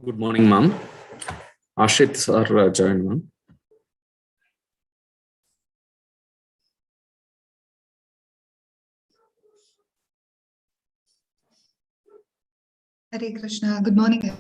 Good morning, ma'am. Ashrith sir joined, ma'am. Hare Krishna. Good morning.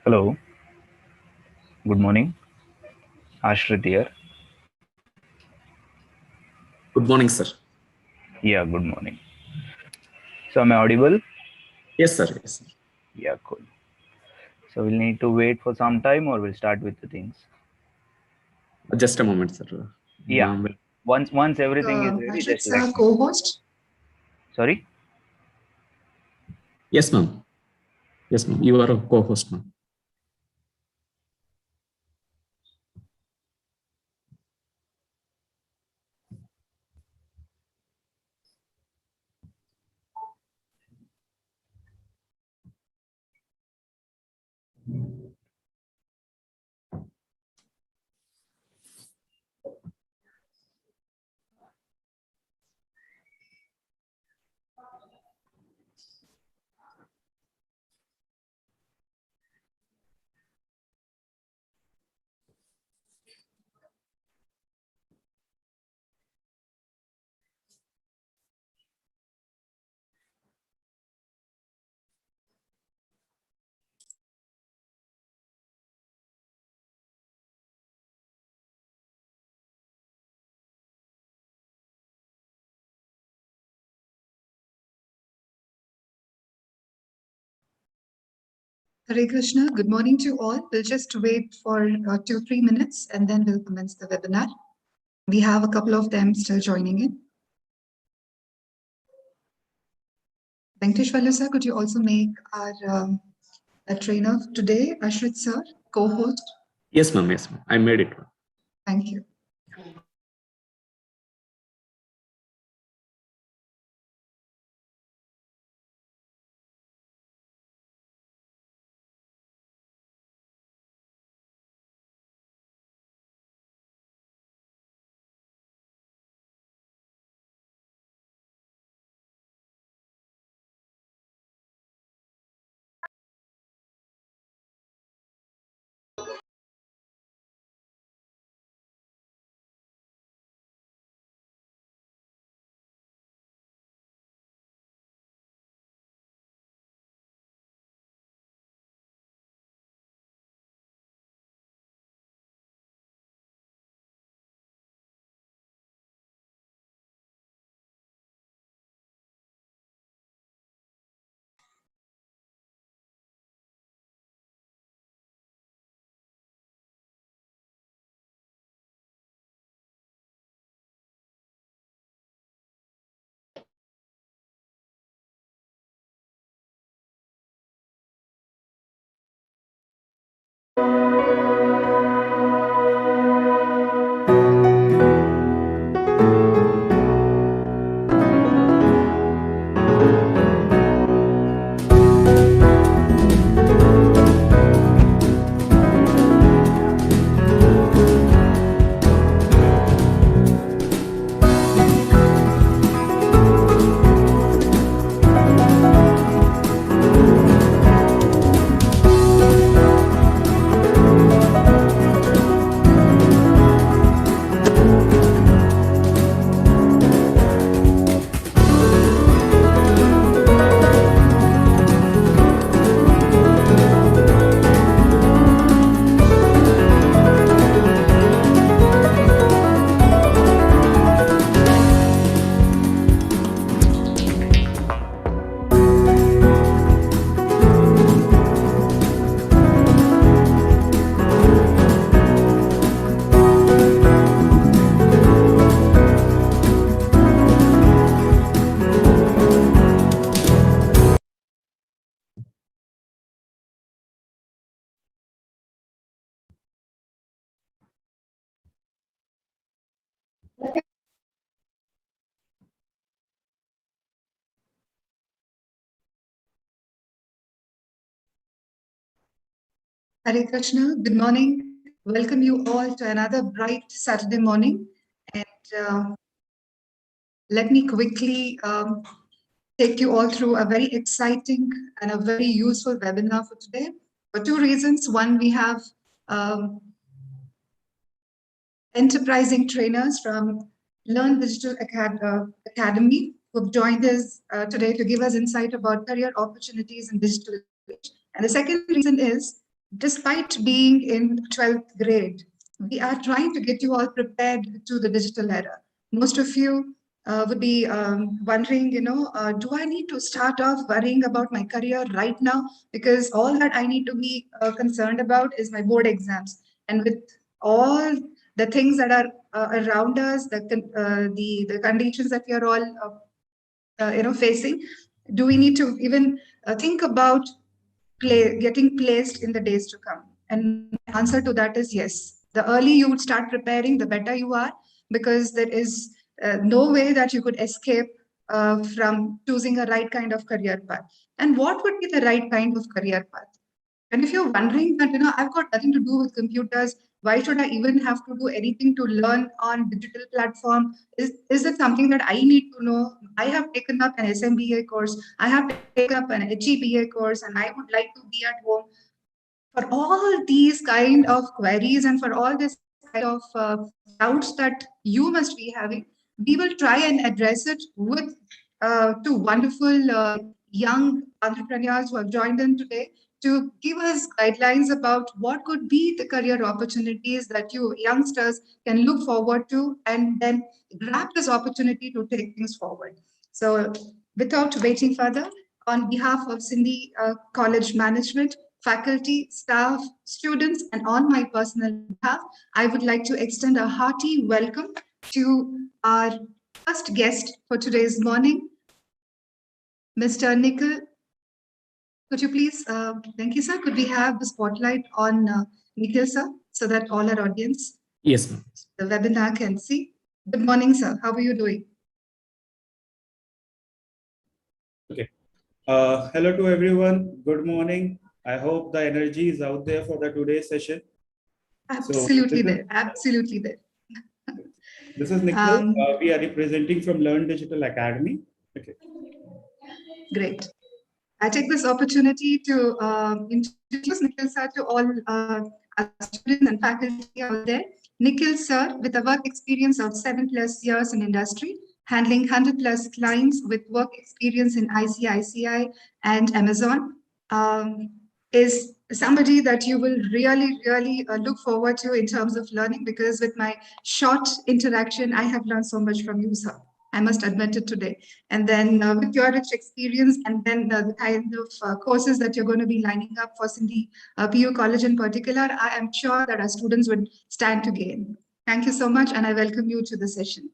Hello. Good morning. Ashrith here. Good morning, sir. Yeah, good morning. So am I audible? Yes, sir. Yes, sir. Yeah, cool. So we'll need to wait for some time or we'll start with the things. Just a moment, sir. Yeah. Once everything is ready, Ashrith, just let me. co-host. Sorry? Yes, ma'am. Yes, ma'am. You are a co-host, ma'am. Hare Krishna. Good morning to all. We'll just wait for 2-3 minutes and then we'll commence the webinar. We have a couple of them still joining in. Venkateshwala sir, could you also make our a trainer today, Ashrith sir, co-host? Yes, ma'am. Yes, ma'am. I made it. Thank you. Hare Krishna, good morning. Welcome you all to another bright Saturday morning. And let me quickly take you all through a very exciting and a very useful webinar for today. For two reasons. One, we have enterprising trainers from Learndigital Academy who have joined us today to give us insight about career opportunities in digital age. And the second reason is, despite being in 12th grade, we are trying to get you all prepared to the digital era. Most of you would be wondering, do I need to start off worrying about my career right now? Because all that I need to be concerned about is my board exams. And with all the things that are around us, the conditions that we are all facing, do we need to even think about getting placed in the days to come? And the answer to that is yes. The early you would start preparing, the better you are, because there is no way that you could escape from choosing a right kind of career path. And what would be the right kind of career path? And if you're wondering that, I've got nothing to do with computers, why should I even have to do anything to learn on digital platform? Is it something that I need to know? I have taken up an SMBA course, I have taken up an HEBA course, and I would like to be at home. For all these kind of queries and for all this kind of doubts that you must be having, we will try and address it with two wonderful young entrepreneurs who have joined in today to give us guidelines about what could be the career opportunities that you youngsters can look forward to and then grab this opportunity to take things forward. So without waiting further, on behalf of Sindhi College Management, faculty, staff, students, and on my personal behalf, I would like to extend a hearty welcome to our first guest for today's morning, Mr. Nikhil. Could you please, thank you, sir. Could we have the spotlight on Nikhil, sir, so that all our audience, Yes, ma'am. the webinar can see? Good morning, sir. How are you doing? Okay. Hello to everyone. Good morning. I hope the energy is out there for the today's session. Absolutely there. Absolutely there. This is Nikhil. We are representing from Learndigital Academy. Okay. Great. I take this opportunity to introduce Nikhil sir to all our students and faculty out there. Nikhil sir, with a work experience of 7+ years in industry, handling 100+ clients with work experience in ICICI and Amazon, is somebody that you will really look forward to in terms of learning, because with my short interaction, I have learned so much from you, sir. I must admit it today. And then with your rich experience and then the kind of courses that you're going to be lining up for Sindhi PU College in particular, I am sure that our students would stand to gain. Thank you so much, and I welcome you to the session.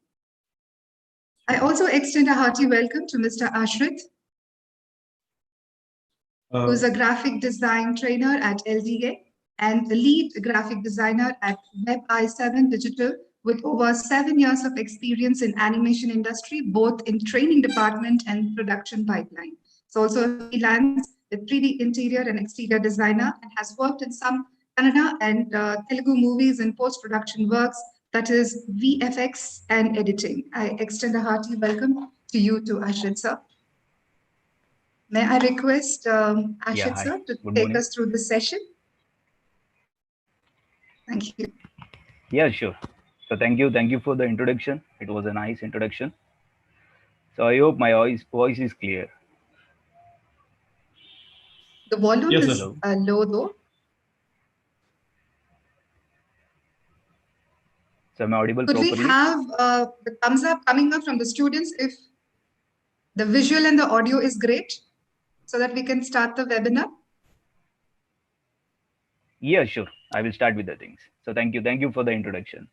I also extend a hearty welcome to Mr. Ashrith, who's a graphic design trainer at LDA and the lead graphic designer at Web I7 Digital, with over 7 years of experience in animation industry, both in training department and production pipeline. He's also a freelance, a 3D interior and exterior designer, and has worked in some Kannada and Telugu movies and post-production works, that is VFX and editing. I extend a hearty welcome to you too, Ashrith sir. May I request Ashrith sir to take us through the session? Thank you. Yeah, sure. So thank you for the introduction. It was a nice introduction. So I hope my voice is clear. The volume Yes, is low though. So am I audible Could properly? we have the thumbs up coming up from the students if the visual and the audio is great, so that we can start the webinar? Yeah, sure. I will start with the things. So thank you for the introduction.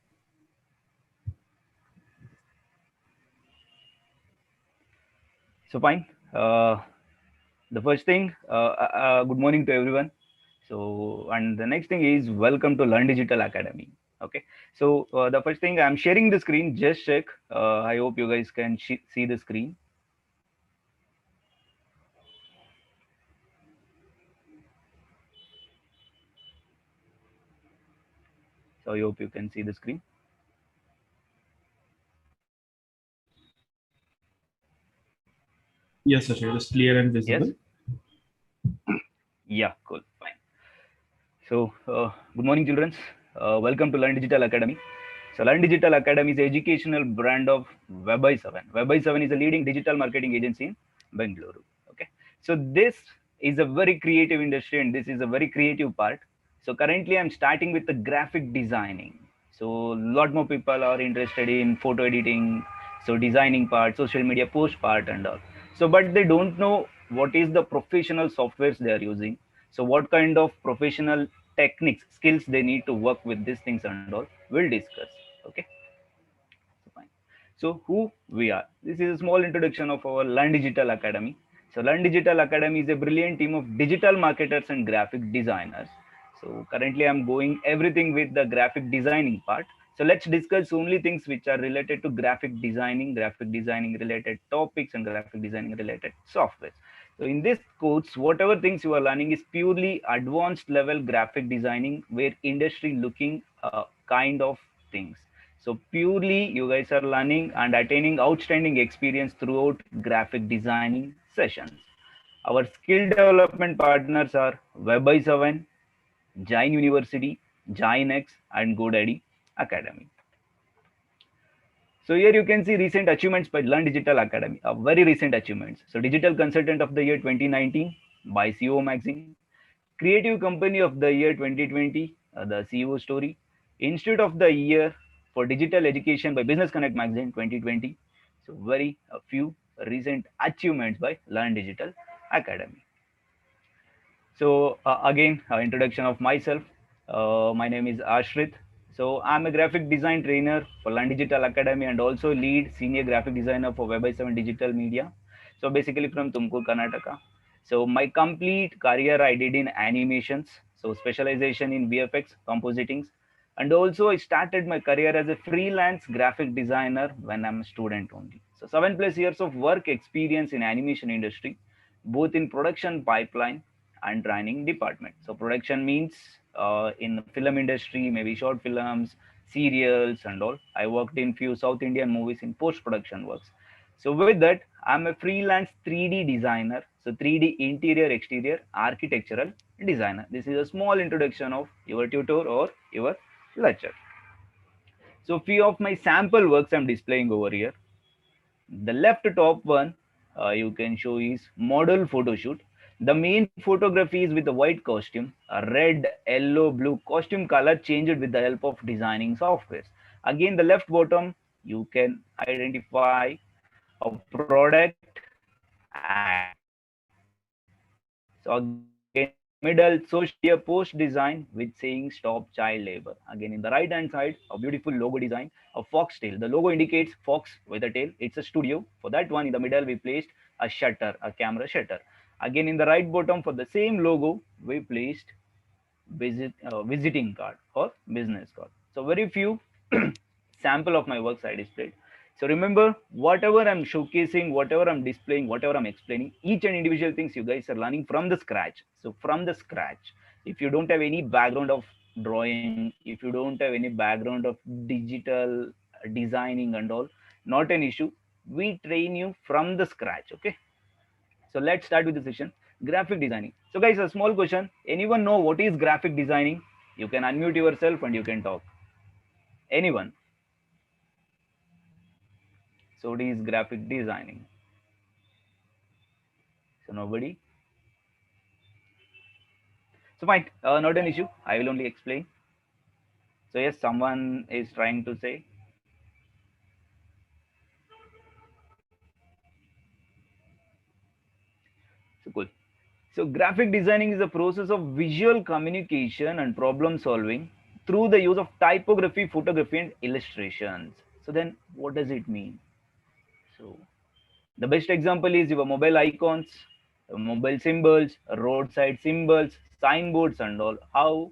So fine. The first thing, good morning to everyone. So, and the next thing is welcome to Learndigital Academy. Okay. So the first thing, I'm sharing the screen. Just check. I hope you guys can see the screen. So I hope you can see the screen. Yes, Ashrith, it's clear and Yes. visible. Yeah, cool, fine. So good morning, children. Welcome to Learn Digital Academy. So Learn Digital Academy is an educational brand of Web7. Web7 is a leading digital marketing agency in Bengaluru. Okay. So this is a very creative industry, and this is a very creative part. So currently I'm starting with the graphic designing. So a lot more people are interested in photo editing, so designing part, social media post part and all. So but they don't know what is the professional softwares they are using. So what kind of professional techniques, skills they need to work with these things and all, we'll discuss. Okay. So fine. So who we are. This is a small introduction of our Learn Digital Academy. So Learn Digital Academy is a brilliant team of digital marketers and graphic designers. So currently I'm going everything with the graphic designing part. So let's discuss only things which are related to graphic designing related topics and graphic designing related software. So in this course, whatever things you are learning is purely advanced level graphic designing where industry looking kind of things. So purely you guys are learning and attaining outstanding experience throughout graphic designing sessions. Our skill development partners are Web7, Jain University, JainX, and GoDaddy Academy. So here you can see recent achievements by Learn Digital Academy, very recent achievements. So Digital Consultant of the Year 2019 by CEO Magazine, Creative Company of the Year 2020, the CEO Story, Institute of the Year for Digital Education by Business Connect Magazine 2020. So very a few recent achievements by Learn Digital Academy. So again, introduction of myself. My name is Ashrith. So I'm a graphic design trainer for Learn Digital Academy and also lead senior graphic designer for Web7 Digital Media. So basically from Tumkur, Karnataka. So my complete career I did in animations. So specialization in VFX, compositings. And also I started my career as a freelance graphic designer when I'm a student only. So 7+ years of work experience in animation industry, both in production pipeline and training department. So production means in film industry, maybe short films, serials and all. I worked in few South Indian movies in post-production works. So with that, I'm a freelance 3D designer. So 3D interior, exterior, architectural designer. This is a small introduction of your tutor or your lecture. So few of my sample works I'm displaying over here. The left top one you can show is model photo shoot. The main photography is with a white costume, a red, yellow, blue costume color changed with the help of designing softwares. Again, the left bottom you can identify a product ad. So again, in the middle, social media post design with saying stop child labor. Again, in the right hand side, a beautiful logo design, a fox tail. The logo indicates fox with a tail. It's a studio. For that one, in the middle, we placed a shutter, a camera shutter. Again, in the right bottom, for the same logo, we placed visiting card or business card. So very few sample of my works I displayed. So remember, whatever I'm showcasing, whatever I'm displaying, whatever I'm explaining, each and individual things you guys are learning from the scratch. So from the scratch, if you don't have any background of drawing, if you don't have any background of digital designing and all, not an issue. We train you from the scratch. Okay. So let's start with the session. Graphic designing. So guys, a small question. Anyone know what is graphic designing? You can unmute yourself and you can talk. Anyone? So what is graphic designing? So nobody? So fine, not an issue. I will only explain. So yes, someone is trying to say. So cool. So graphic designing is a process of visual communication and problem solving through the use of typography, photography, and illustrations. So then what does it mean? So the best example is your mobile icons, mobile symbols, roadside symbols, signboards and all. How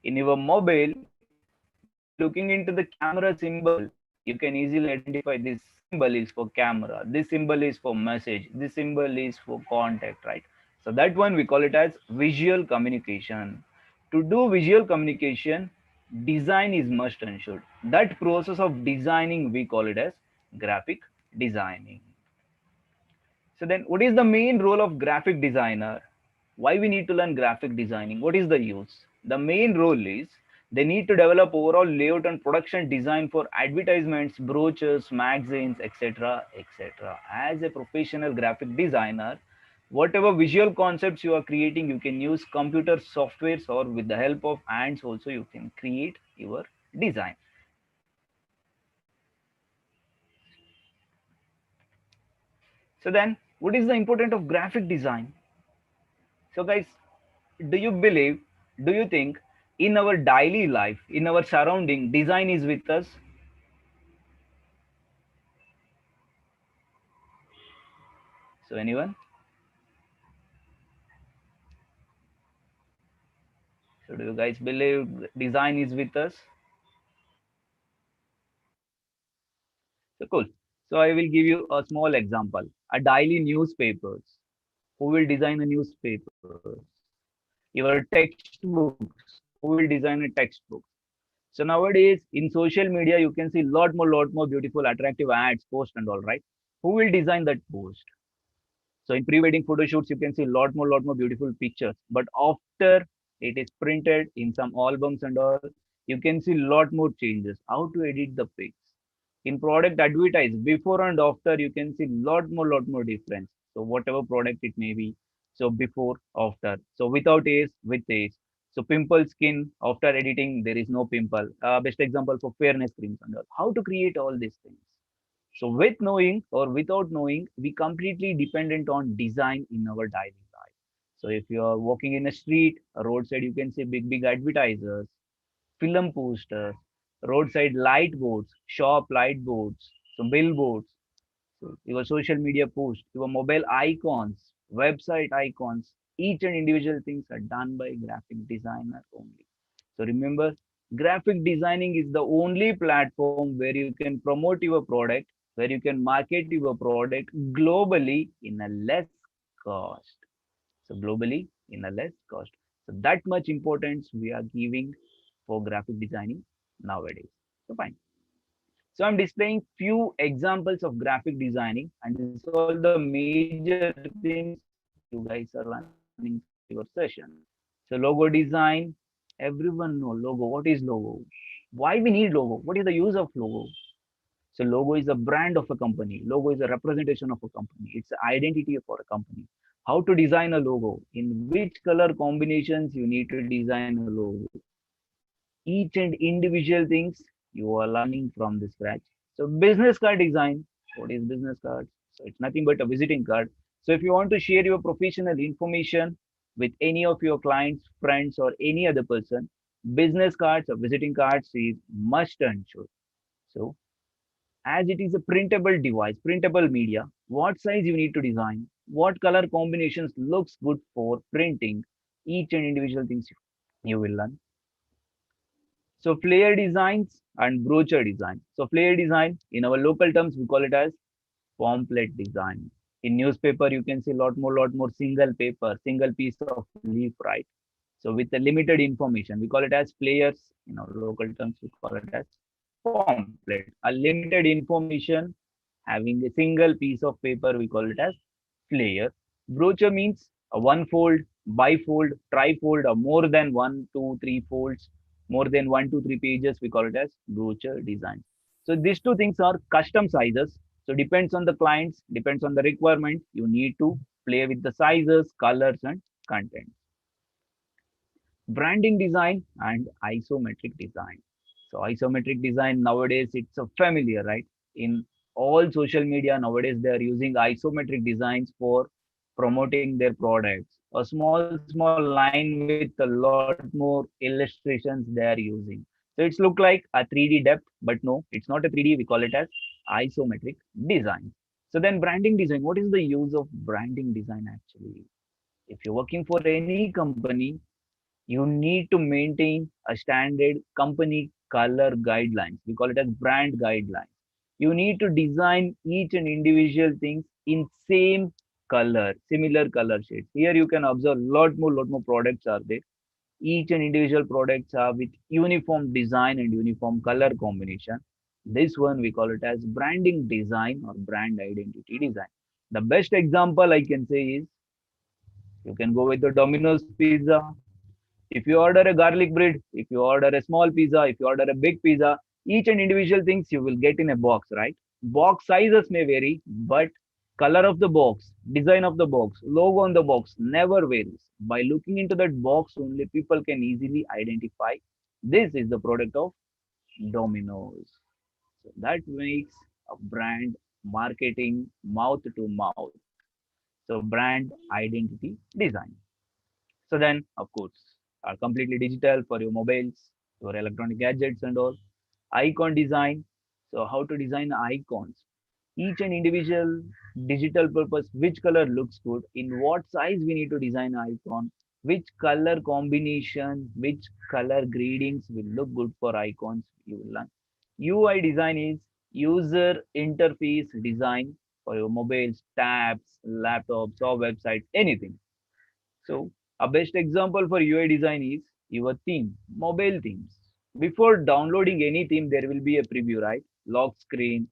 in your mobile, by looking into the camera symbol, you can easily identify this symbol is for camera, this symbol is for message, this symbol is for contact, right? So that one we call it as visual communication. To do visual communication, design is must ensured. That process of designing, we call it as graphic designing. So then what is the main role of graphic designer? Why we need to learn graphic designing? What is the use? The main role is they need to develop overall layout and production design for advertisements, brochures, magazines, etc. etc. As a professional graphic designer, whatever visual concepts you are creating, you can use computer softwares or with the help of hands also you can create your design. So then what is the importance of graphic design? So guys, do you believe, do you think in our daily life, in our surrounding, design is with us? So anyone? So do you guys believe design is with us? So cool. So I will give you a small example. A daily newspapers. Who will design a newspaper? Your textbooks. Who will design a textbook? So nowadays in social media, you can see lot more beautiful, attractive ads, posts and all, right? Who will design that post? So in pre-wedding photo shoots, you can see lot more beautiful pictures. But after it is printed in some albums and all, you can see lot more changes. How to edit the pics. In product advertise, before and after, you can see lot more difference. So whatever product it may be. So before, after. So without age, with age. So pimple skin, after editing, there is no pimple. Best example for fairness creams and all. How to create all these things. So with knowing or without knowing, we completely dependent on design in our daily life. So if you are walking in a street, a roadside, you can see big advertisers, film posters, roadside light boards, shop light boards, so billboards, so your social media posts, your mobile icons, website icons, each and individual things are done by graphic designer only. So remember, graphic designing is the only platform where you can promote your product, where you can market your product globally in a less cost. So globally in a less cost. So that much importance we are giving for graphic designing nowadays. So fine. So I'm displaying few examples of graphic designing, and this is all the major things you guys are learning from your session. So logo design, everyone know logo. What is logo? Why we need logo? What is the use of logo? So logo is a brand of a company. Logo is a representation of a company. It's the identity for a company. How to design a logo? In which color combinations you need to design a logo? Each and individual things you are learning from the scratch. So business card design. What is business card? So it's nothing but a visiting card. So if you want to share your professional information with any of your clients, friends, or any other person, business cards or visiting cards is must and should. So as it is a printable device, printable media, what size you need to design, what color combinations looks good for printing, each and individual things you will learn. So flare designs and brochure design. So flare design, in our local terms, we call it as pamphlet design. In newspaper, you can see lot more single paper, single piece of leaf, right? So with the limited information, we call it as flyers. In our local terms, we call it as pamphlet. A limited information having a single piece of paper, we call it as flyer. Brochure means a one fold, bifold, trifold, or more than one, two, three folds, more than one, two, three pages, we call it as brochure design. So these two things are custom sizes. So depends on the clients, depends on the requirement. You need to play with the sizes, colors, and content. Branding design and isometric design. So isometric design nowadays it's a familiar, right? In all social media nowadays they are using isometric designs for promoting their products. A small line with a lot more illustrations they are using. So it's look like a 3D depth, but no, it's not a 3D. We call it as isometric design. So then branding design. What is the use of branding design actually? If you're working for any company, you need to maintain a standard company color guidelines. We call it as brand guidelines. You need to design each and individual things in same color, similar color shades. Here you can observe lot more products are there. Each and individual products are with uniform design and uniform color combination. This one we call it as branding design or brand identity design. The best example I can say is you can go with the Domino's pizza. If you order a garlic bread, if you order a small pizza, if you order a big pizza, each and individual things you will get in a box, right? Box sizes may vary, but color of the box, design of the box, logo on the box never varies. By looking into that box only, people can easily identify this is the product of Domino's. So that makes a brand marketing mouth to mouth. So brand identity design. So then, of course, are completely digital for your mobiles, your electronic gadgets and all. Icon design. So how to design icons. Each and individual digital purpose, which color looks good, in what size we need to design icon, which color combination, which color gradings will look good for icons, you will learn. UI design is user interface design for your mobiles, tabs, laptops, or websites, anything. So a best example for UI design is your theme, mobile themes. Before downloading any theme, there will be a preview, right? Lock screen,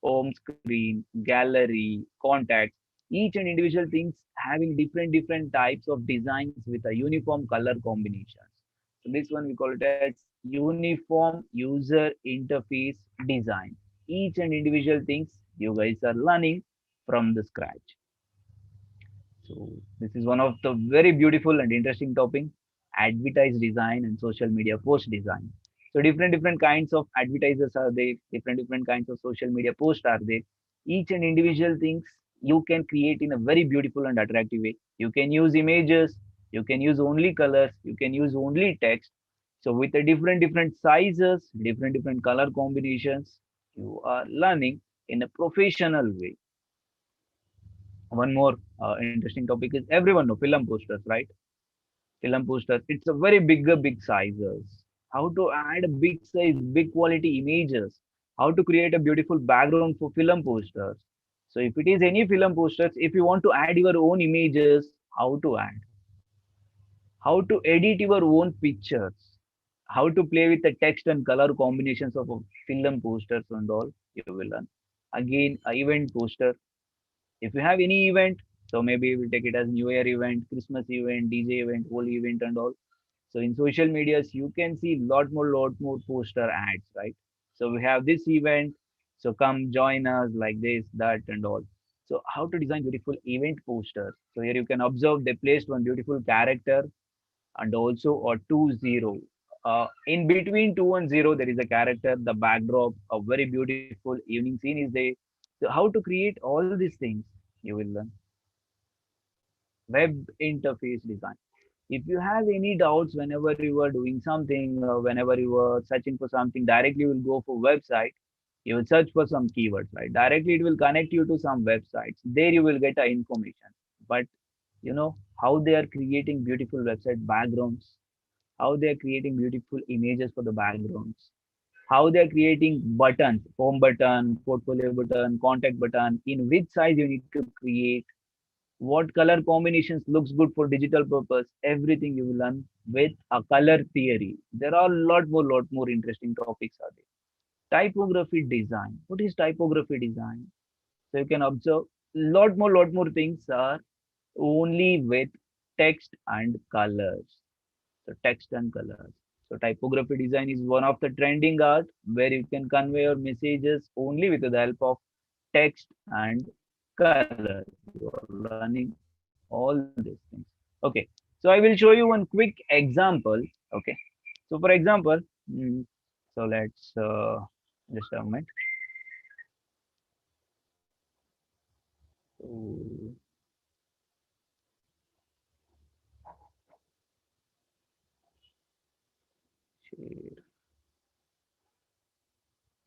home screen, gallery, contacts. Each and individual things having different types of designs with a uniform color combinations. So this one we call it as uniform user interface design. Each and individual things you guys are learning from the scratch. So this is one of the very beautiful and interesting topic, advertise design and social media post design. So different kinds of advertisers are there, different kinds of social media posts are there. Each and individual things you can create in a very beautiful and attractive way. You can use images, you can use only colors, you can use only text. So with the different sizes, different color combinations, you are learning in a professional way. One more interesting topic is everyone know film posters, right? Film posters, it's a very big sizes. How to add a big size, big quality images, how to create a beautiful background for film posters. So if it is any film posters, if you want to add your own images, how to add, how to edit your own pictures, how to play with the text and color combinations of film posters and all, you will learn. Again, a event poster. If you have any event, so maybe we'll take it as New Year event, Christmas event, DJ event, whole event and all. So in social medias, you can see lot more poster ads, right? So we have this event. So come join us like this, that and all. So how to design beautiful event posters. So here you can observe they placed one beautiful character and also a 2 0. In between 2 and 0, there is a character, the backdrop, a very beautiful evening scene is there. So how to create all these things, you will learn. Web interface design. If you have any doubts whenever you are doing something, whenever you are searching for something, directly you will go for website, you will search for some keywords, right? Directly it will connect you to some websites. There you will get the information. But you know how they are creating beautiful website backgrounds, how they are creating beautiful images for the backgrounds, how they are creating buttons, home button, portfolio button, contact button, in which size you need to create, what color combinations looks good for digital purpose, everything you will learn with a color theory. There are lot more interesting topics are there. Typography design. What is typography design? So you can observe lot more things are only with text and colors. So text and colors. So typography design is one of the trending art where you can convey your messages only with the help of text and colors. You are learning all these things. Okay. So I will show you one quick example. Okay. So for example, so let's just a moment. So, share.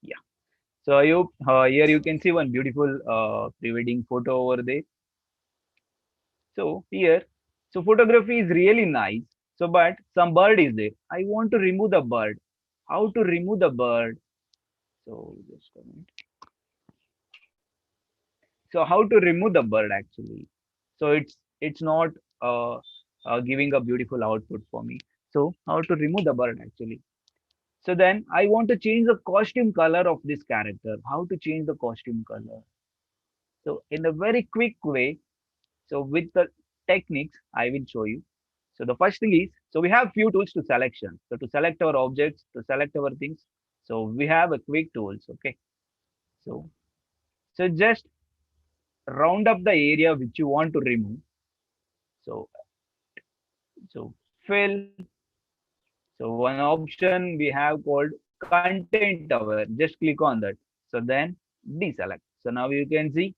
Yeah. So I hope here you can see one beautiful pre-wedding photo over there. So here, so photography is really nice. So but some bird is there. I want to remove the bird. How to remove the bird? So just a minute. So how to remove the bird actually? So it's not giving a beautiful output for me. So how to remove the bird actually. So then I want to change the costume color of this character. How to change the costume color? So in a very quick way, so with the techniques, I will show you. So the first thing is, so we have few tools to selection. So to select our objects, to select our things. So we have a quick tools. Okay. So, so just round up the area which you want to remove. So, so fill. So one option we have called content aware. Just click on that. So then deselect. So now you can see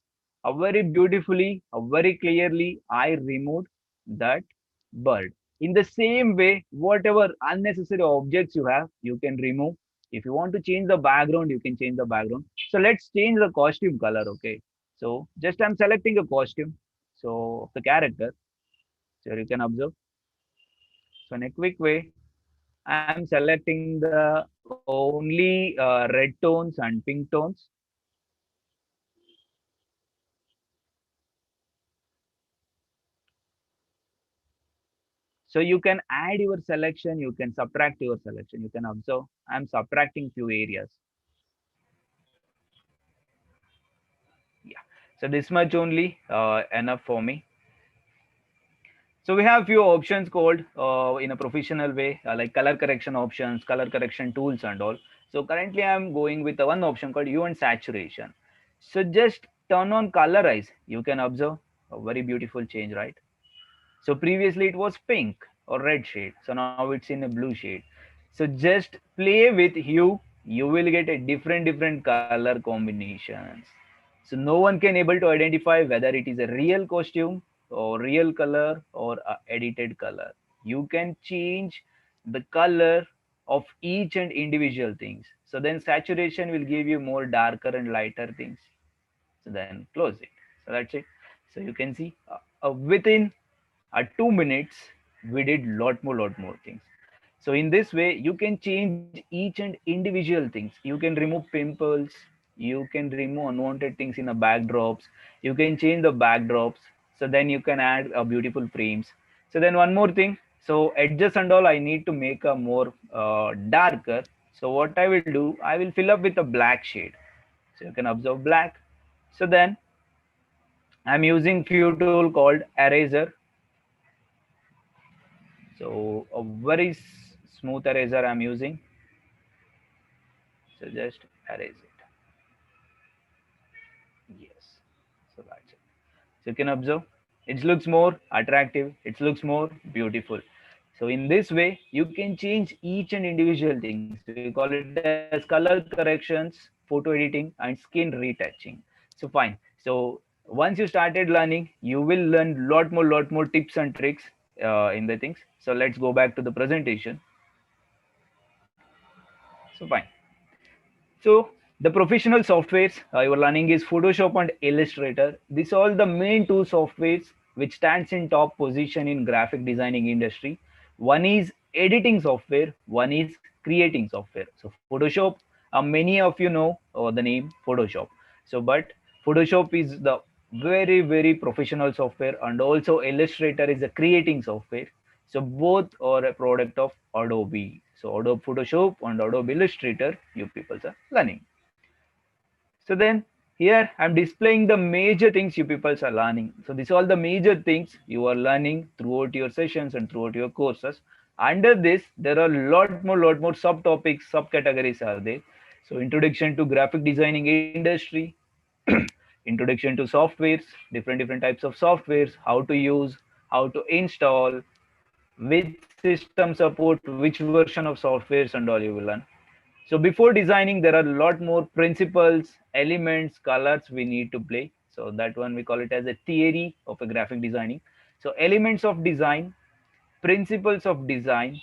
very beautifully, very clearly, I removed that bird. In the same way, whatever unnecessary objects you have, you can remove. If you want to change the background, you can change the background. So let's change the costume color. Okay. So just I'm selecting a costume. So the character. So you can observe. So in a quick way, I'm selecting the only red tones and pink tones. So you can add your selection, you can subtract your selection. You can observe I'm subtracting few areas. Yeah. So this much only enough for me. So we have few options called in a professional way, like color correction options, color correction tools and all. So currently I'm going with one option called hue and saturation. So just turn on colorize. You can observe a very beautiful change, right? So previously it was pink or red shade. So now it's in a blue shade. So just play with hue. You will get a different color combinations. So no one can able to identify whether it is a real costume or real color or a edited color. You can change the color of each and individual things. So then saturation will give you more darker and lighter things. So then close it. So that's it. So you can see within 2 minutes we did lot more things. So in this way you can change each and individual things. You can remove pimples, you can remove unwanted things in the backdrops, you can change the backdrops. So then you can add beautiful frames. So then one more thing, so edges and all I need to make a more darker. So what I will do, I will fill up with a black shade. So you can observe black. So then I'm using few tool called eraser. So a very smooth eraser I'm using. So just erase it. Yes. So that's it. So you can observe it looks more attractive. It looks more beautiful. So in this way, you can change each and individual things. We call it as color corrections, photo editing, and skin retouching. So fine. So once you started learning, you will learn lot more tips and tricks in the things. So let's go back to the presentation. So fine. So the professional softwares you are learning is Photoshop and Illustrator. These are all the main two softwares which stands in top position in graphic designing industry. One is editing software, one is creating software. So Photoshop, many of you know the name Photoshop. So but Photoshop is the very professional software, and also Illustrator is a creating software. So both are a product of Adobe. So Adobe Photoshop and Adobe Illustrator, you people are learning. So then here I'm displaying the major things you people are learning. So these are all the major things you are learning throughout your sessions and throughout your courses. Under this, there are lot more subtopics, subcategories are there. So introduction to graphic designing industry, introduction to softwares, different types of softwares, how to use, how to install, which system support which version of softwares and all you will learn. So before designing, there are a lot more principles, elements, colors we need to play. So that one we call it as a theory of a graphic designing. So elements of design, principles of design,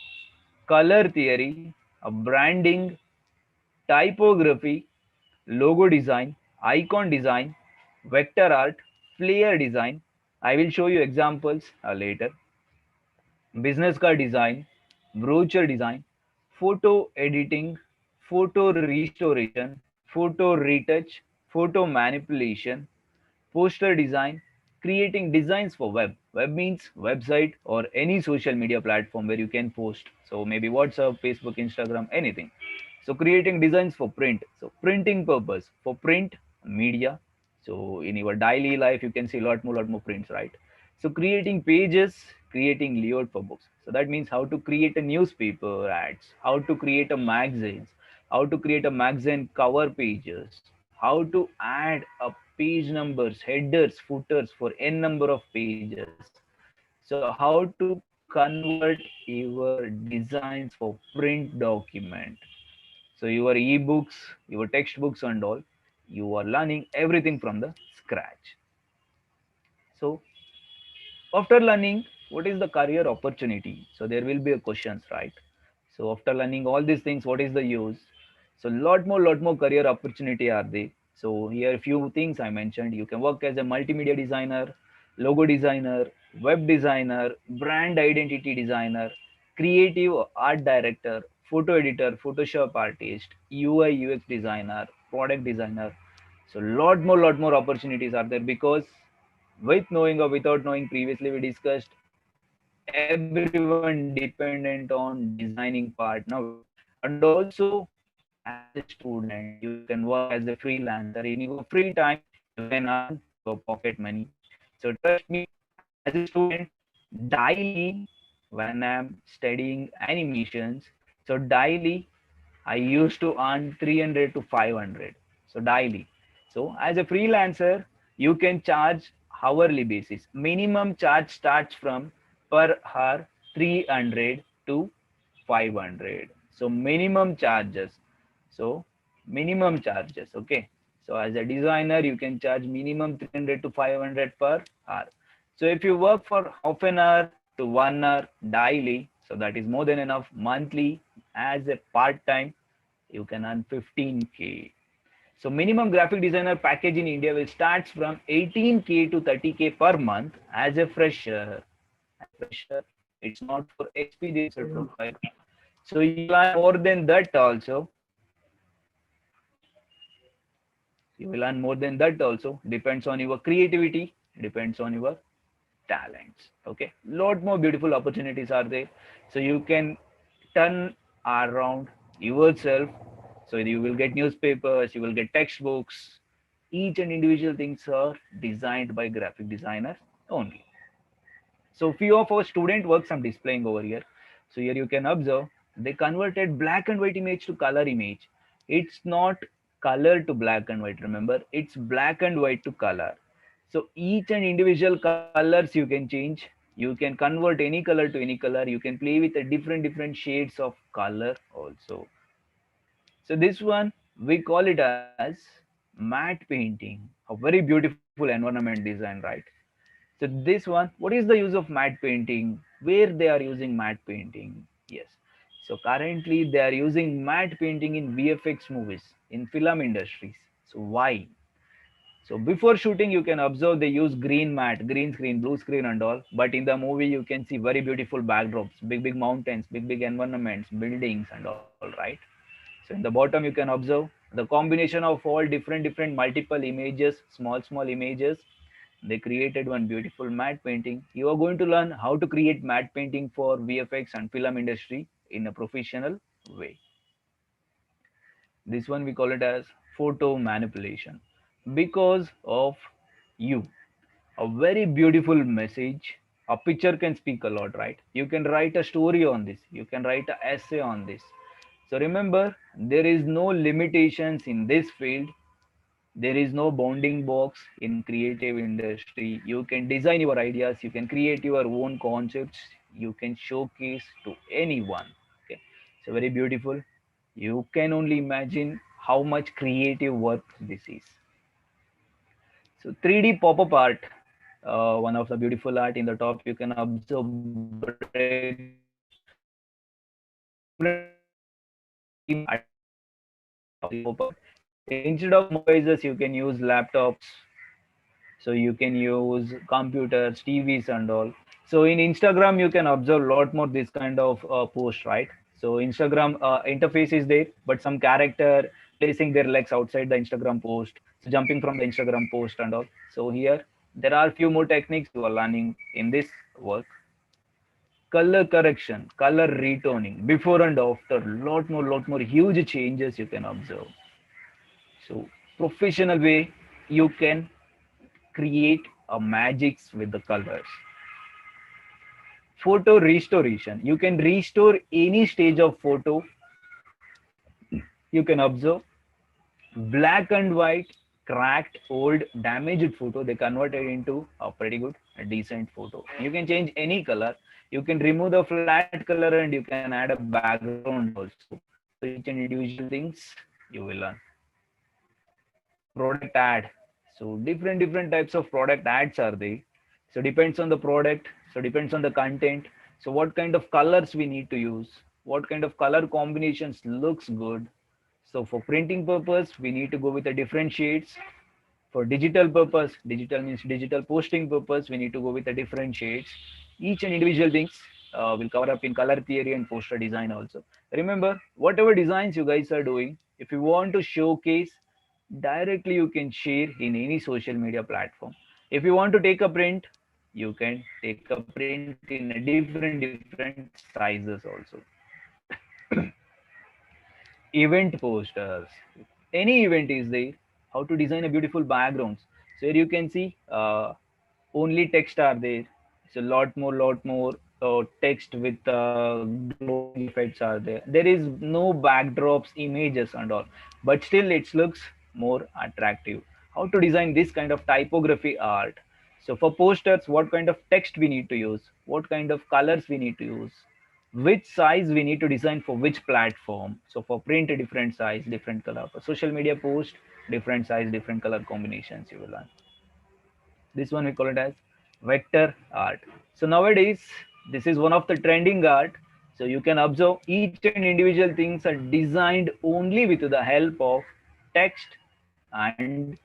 color theory, branding, typography, logo design, icon design, vector art, flare design. I will show you examples later. Business card design, brochure design, photo editing, photo restoration, photo retouch, photo manipulation, poster design, creating designs for web. Web means website or any social media platform where you can post. So maybe WhatsApp, Facebook, Instagram, anything. So creating designs for print. So printing purpose for print media. So in your daily life, you can see lot more prints, right? So creating pages, creating layout for books. So that means how to create a newspaper ads, how to create a magazines, how to create a magazine cover pages, how to add a page numbers, headers, footers for n number of pages. So how to convert your designs for print document. So your ebooks, your textbooks and all, you are learning everything from the scratch. So after learning, what is the career opportunity? So there will be a questions, right? So after learning all these things, what is the use? So lot more career opportunity are there. So here a few things I mentioned. You can work as a multimedia designer, logo designer, web designer, brand identity designer, creative art director, photo editor, Photoshop artist, UI UX designer, product designer. So lot more opportunities are there, because with knowing or without knowing, previously we discussed, everyone dependent on designing part nowadays. And also as a student, you can work as a freelancer in your free time. You can earn your pocket money. So trust me, as a student, daily when I'm studying animations, so daily I used to earn 300 to 500. So daily. So as a freelancer, you can charge hourly basis. Minimum charge starts from per hour 300 to 500. So minimum charges. So minimum charges. Okay. So as a designer, you can charge minimum 300 to 500 per hour. So if you work for half an hour to 1 hour daily, so that is more than enough. Monthly as a part time, you can earn 15K. So minimum graphic designer package in India will start from 18K to 30K per month as a fresher. As a fresher, it's not for experienced profile. So you will earn more than that also. You will earn more than that also. Depends on your creativity. Depends on your talents. Okay, lot more beautiful opportunities are there. So you can turn around yourself. So you will get newspapers, you will get textbooks. Each and individual things are designed by graphic designers only. So few of our student works I'm displaying over here. So here you can observe they converted black and white image to color image. It's not color to black and white, remember, it's black and white to color. So each and individual colors you can change. You can convert any color to any color. You can play with a different shades of color also. So this one we call it as matte painting, a very beautiful environment design, right? So this one, what is the use of matte painting? Where they are using matte painting? Yes. So currently they are using matte painting in VFX movies, in film industries. So why? So before shooting, you can observe they use green matte, green screen, blue screen and all. But in the movie, you can see very beautiful backdrops, big mountains, big environments, buildings and all, right? So in the bottom, you can observe the combination of all different multiple images, small images. They created one beautiful matte painting. You are going to learn how to create matte painting for VFX and film industry in a professional way. This one we call it as photo manipulation. Because of you, a very beautiful message. A picture can speak a lot, right? You can write a story on this. You can write an essay on this. So remember, there is no limitations in this field. There is no bounding box in creative industry. You can design your ideas, you can create your own concepts, you can showcase to anyone. Okay, so very beautiful. You can only imagine how much creative work this is. So 3D pop-up art, one of the beautiful art in the top, you can observe instead of mobiles you can use laptops. So you can use computers, TVs and all. So in Instagram you can observe a lot more this kind of post, right? So Instagram interface is there, but some character placing their legs outside the Instagram post, so jumping from the Instagram post and all. So here There are few more techniques you are learning in this work. Color correction, color retoning, before and after, lot more huge changes you can observe. So professional way you can create a magics with the colors. Photo restoration, you can restore any stage of photo. You can observe black and white, cracked, old, damaged photo, they converted into a pretty good, a decent photo. You can change any color. You can remove the flat color and you can add a background also. So each and individual things you will learn. Product ad. So different types of product ads are there. So depends on the product. So depends on the content. So what kind of colors we need to use, what kind of color combinations looks good. So for printing purpose, we need to go with the different shades. For digital purpose, digital means digital posting purpose, we need to go with the different shades. Each and individual things will cover up in color theory and poster design also. Remember, whatever designs you guys are doing, if you want to showcase, directly you can share in any social media platform. If you want to take a print, you can take a print in a different sizes also. Event posters, any event is there. How to design a beautiful backgrounds. So here you can see only text are there. So lot more text with glowing effects are there. There is no backdrops, images and all, but still it looks more attractive. How to design this kind of typography art. So for posters, what kind of text we need to use, what kind of colors we need to use, which size we need to design for which platform. So for print, different size, different color. For social media post, different size, different color combinations you will learn. This one we call it as vector art. So nowadays, this is one of the trending art. So you can observe each and individual things are designed only with the help of text and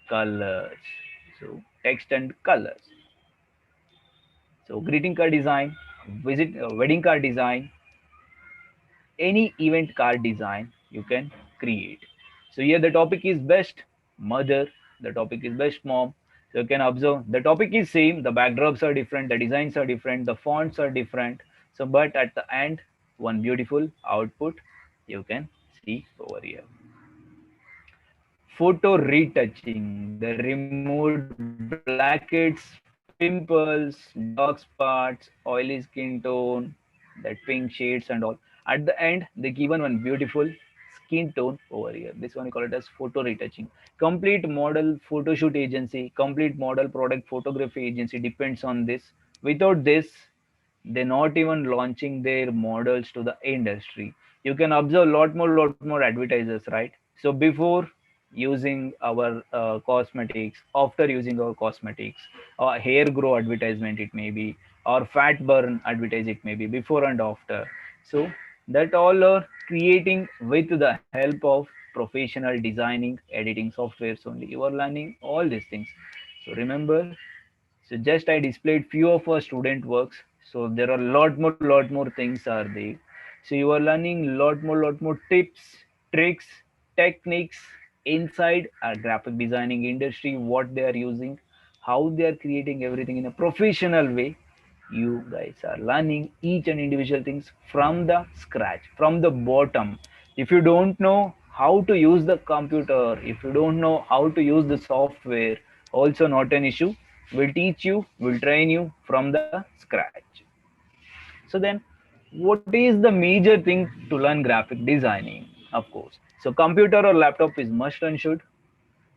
colors. So text and colors. So greeting card design, wedding card design, any event card design you can create. So here the topic is best mother, the topic is best mom. So you can observe the topic is same, the backdrops are different, the designs are different, the fonts are different. So but at the end, one beautiful output you can see over here. Photo retouching, the removed blackheads, pimples, dark spots, oily skin tone, that pink shades and all. At the end, they given one beautiful skin tone over here. This one we call it as photo retouching. Complete model photo shoot agency, complete model product photography agency depends on this. Without this, they're not even launching their models to the industry. You can observe lot more advertisers, right? So before using our cosmetics, after using our cosmetics, or hair grow advertisement it may be, or fat burn advertise it may be, before and after. So that all are creating with the help of professional designing editing softwares only. You are learning all these things. So remember, so just I displayed few of our student works. So there are lot more things are there. So you are learning lot more tips, tricks, techniques inside our graphic designing industry, what they are using, how they are creating everything in a professional way. You guys are learning each and individual things from the scratch, from the bottom. If you don't know how to use the computer, if you don't know how to use the software, also not an issue. We'll teach you, we'll train you from the scratch. So then, what is the major thing to learn graphic designing? Of course, so computer or laptop is must and should.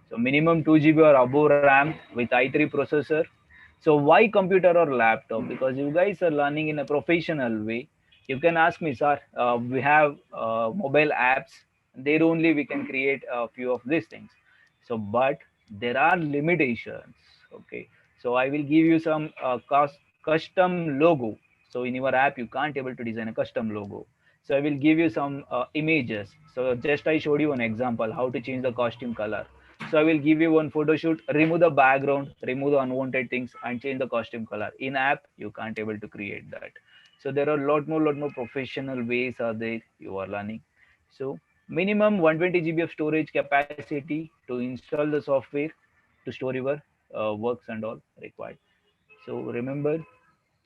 So minimum 2 GB or above RAM with i3 processor. So why computer or laptop? Because you guys are learning in a professional way. You can ask me, sir, we have mobile apps. There only we can create a few of these things. So, but there are limitations. Okay. So I will give you some custom logo. So in your app, you can't able to design a custom logo. So I will give you some images. So just I showed you an example how to change the costume color. So I will give you one photo shoot, remove the background, remove the unwanted things and change the costume color. In app, you can't able to create that. So there are lot more professional ways are there you are learning. So minimum 120 GB of storage capacity to install the software to store your works and all required. So remember,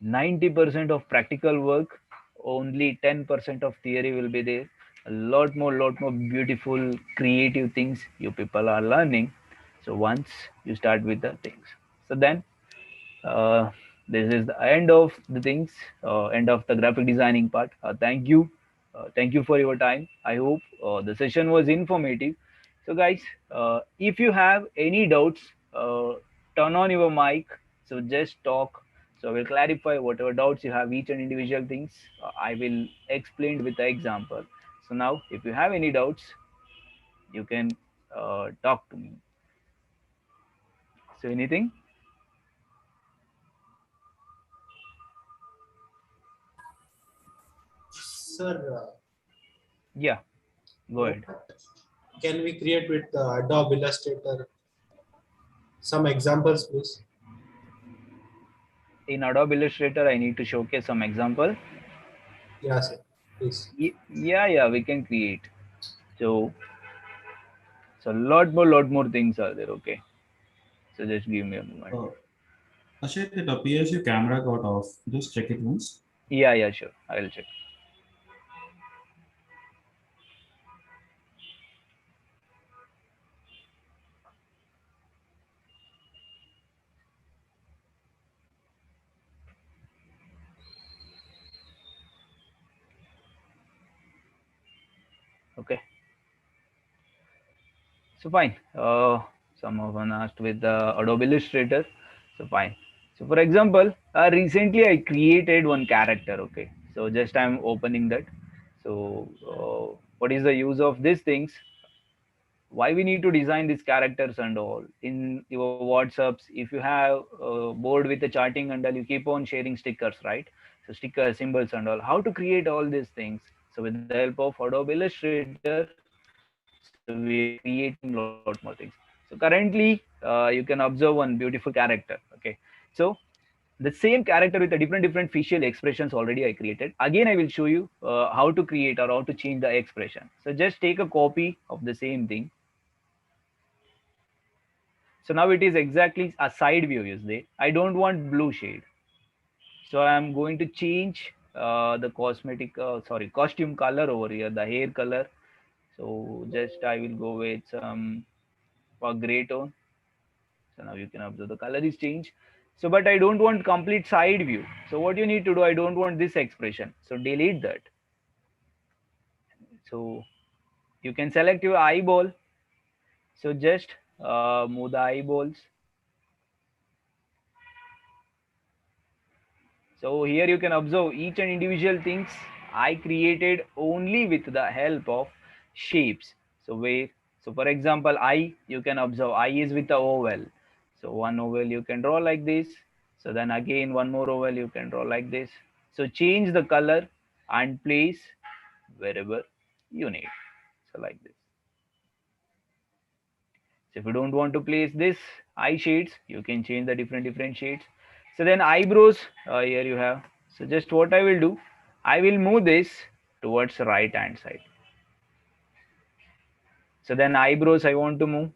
90% of practical work, only 10% of theory will be there. A lot more beautiful, creative things you people are learning. So once you start with the things, so then uh, this is the end of the things, end of the graphic designing part. Thank you for your time. I hope the session was informative. So guys, if you have any doubts, uh, turn on your mic, so just talk. So I will clarify whatever doubts you have, each and individual things I will explain with the example. So now if you have any doubts, you can talk to me. So anything? Sir, Yeah, go what ahead. can we create with Adobe Illustrator? Some examples, please. In Adobe Illustrator, I need to showcase some example. Yeah, sir. Please. Yeah, we can create. So, so lot more things are there. Okay. So just give me a moment. Ashrith, it appears your camera got off. Just check it once. Yeah, sure. I will check. Okay. So fine. Someone asked with the Adobe Illustrator. So fine. So for example, recently I created one character. Okay. So just I'm opening that. So what is the use of these things? Why we need to design these characters and all in your WhatsApps? If you have board with the chatting and all, you keep on sharing stickers, right? So stickers, symbols and all, how to create all these things? So with the help of Adobe Illustrator, so we are creating lot more things. So currently you can observe one beautiful character. Okay, so the same character with a different facial expressions already I created. Again I will show you how to create or how to change the expression. So just take a copy of the same thing. So now it is exactly a side view is there. I don't want blue shade. So I'm going to change the costume color over here, the hair color. So just I will go with some gray tone. So now you can observe the color is changed. So but I don't want complete side view. So what you need to do, I don't want this expression. So delete that. So you can select your eyeball. So just move the eyeballs. So here you can observe each and individual things I created only with the help of shapes. So where, so for example, eye, you can observe eye is with the oval. So one oval you can draw like this. So then again one more oval you can draw like this. So change the color and place wherever you need. So like this. So if you don't want to place this eye shades, you can change the different shades. So then eyebrows, here you have. So just what I will do, I will move this towards right hand side. So then eyebrows I want to move.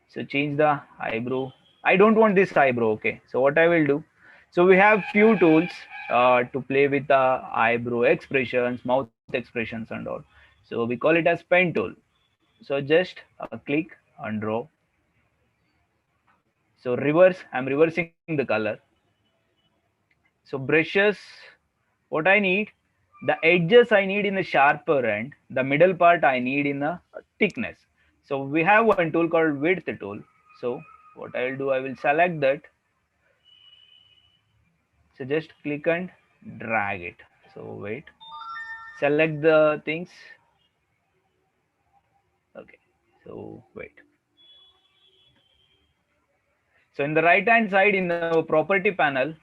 So change the eyebrow. I don't want this eyebrow. Okay. So what I will do, so we have few tools to play with the eyebrow expressions, mouth expressions and all. So we call it as pen tool. So just click and draw. So reverse, I'm reversing the color. So brushes, what I need, the edges I need in the sharper end, the middle part I need in the thickness. So we have one tool called width tool. So what I will do, I will select that. So just click and drag it. So wait, select the things. Okay, so wait. So in the right hand side in the property panel,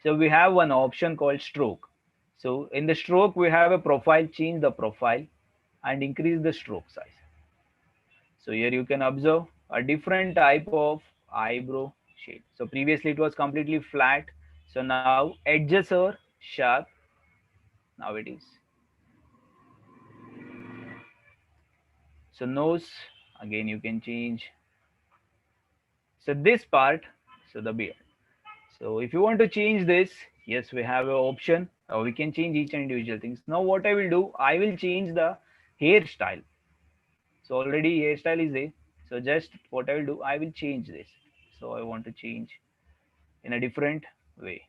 so we have one option called stroke. So in the stroke, we have a profile, change the profile and increase the stroke size. So here you can observe a different type of eyebrow shade. So previously it was completely flat. So now edges are sharp. Now it is. So nose, again you can change. So this part, so the beard. So if you want to change this, yes, we have an option. We can change each and individual things. Now what I will do, I will change the hairstyle. So already hairstyle is there. So just what I will do, I will change this. So I want to change in a different way.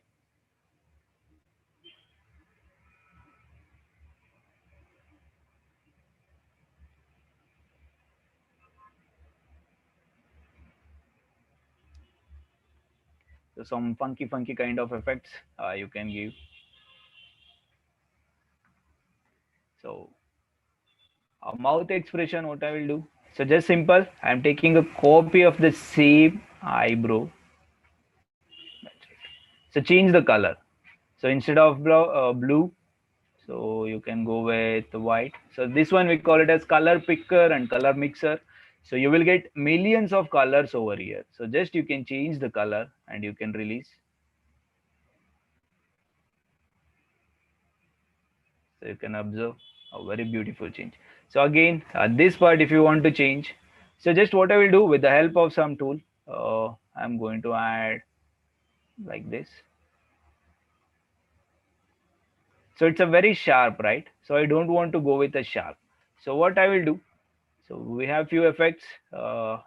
So some funky kind of effects you can give. So a mouth expression, what I will do. So just simple, I'm taking a copy of the same eyebrow. So change the color. So instead of blue, so you can go with white. So this one we call it as color picker and color mixer. So you will get millions of colors over here. So just you can change the color and you can release. So you can observe a very beautiful change. So again, this part if you want to change, so just what I will do with the help of some tool, I'm going to add like this. So it's a very sharp, right? So I don't want to go with a sharp. So what I will do, so we have few effects.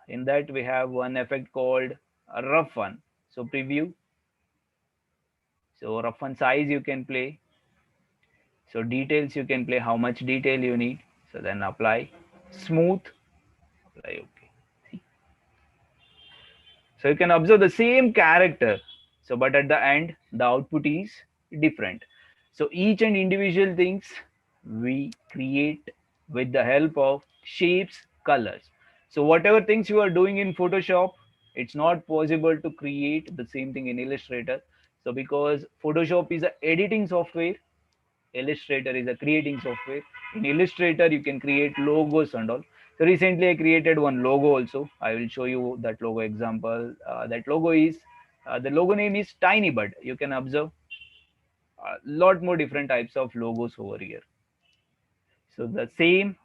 In that we have one effect called a rough one. So preview. So rough one size you can play. So details you can play how much detail you need. So then apply. Smooth. Apply okay. So you can observe the same character. So but at the end the output is different. So each and individual things we create with the help of shapes, colors. So whatever things you are doing in Photoshop, it's not possible to create the same thing in Illustrator. So because Photoshop is an editing software, Illustrator is a creating software. In Illustrator, you can create logos and all. So recently, I created one logo also. I will show you that logo example. That logo is the logo name is Tiny Bird. You can observe a lot more different types of logos over here. So the same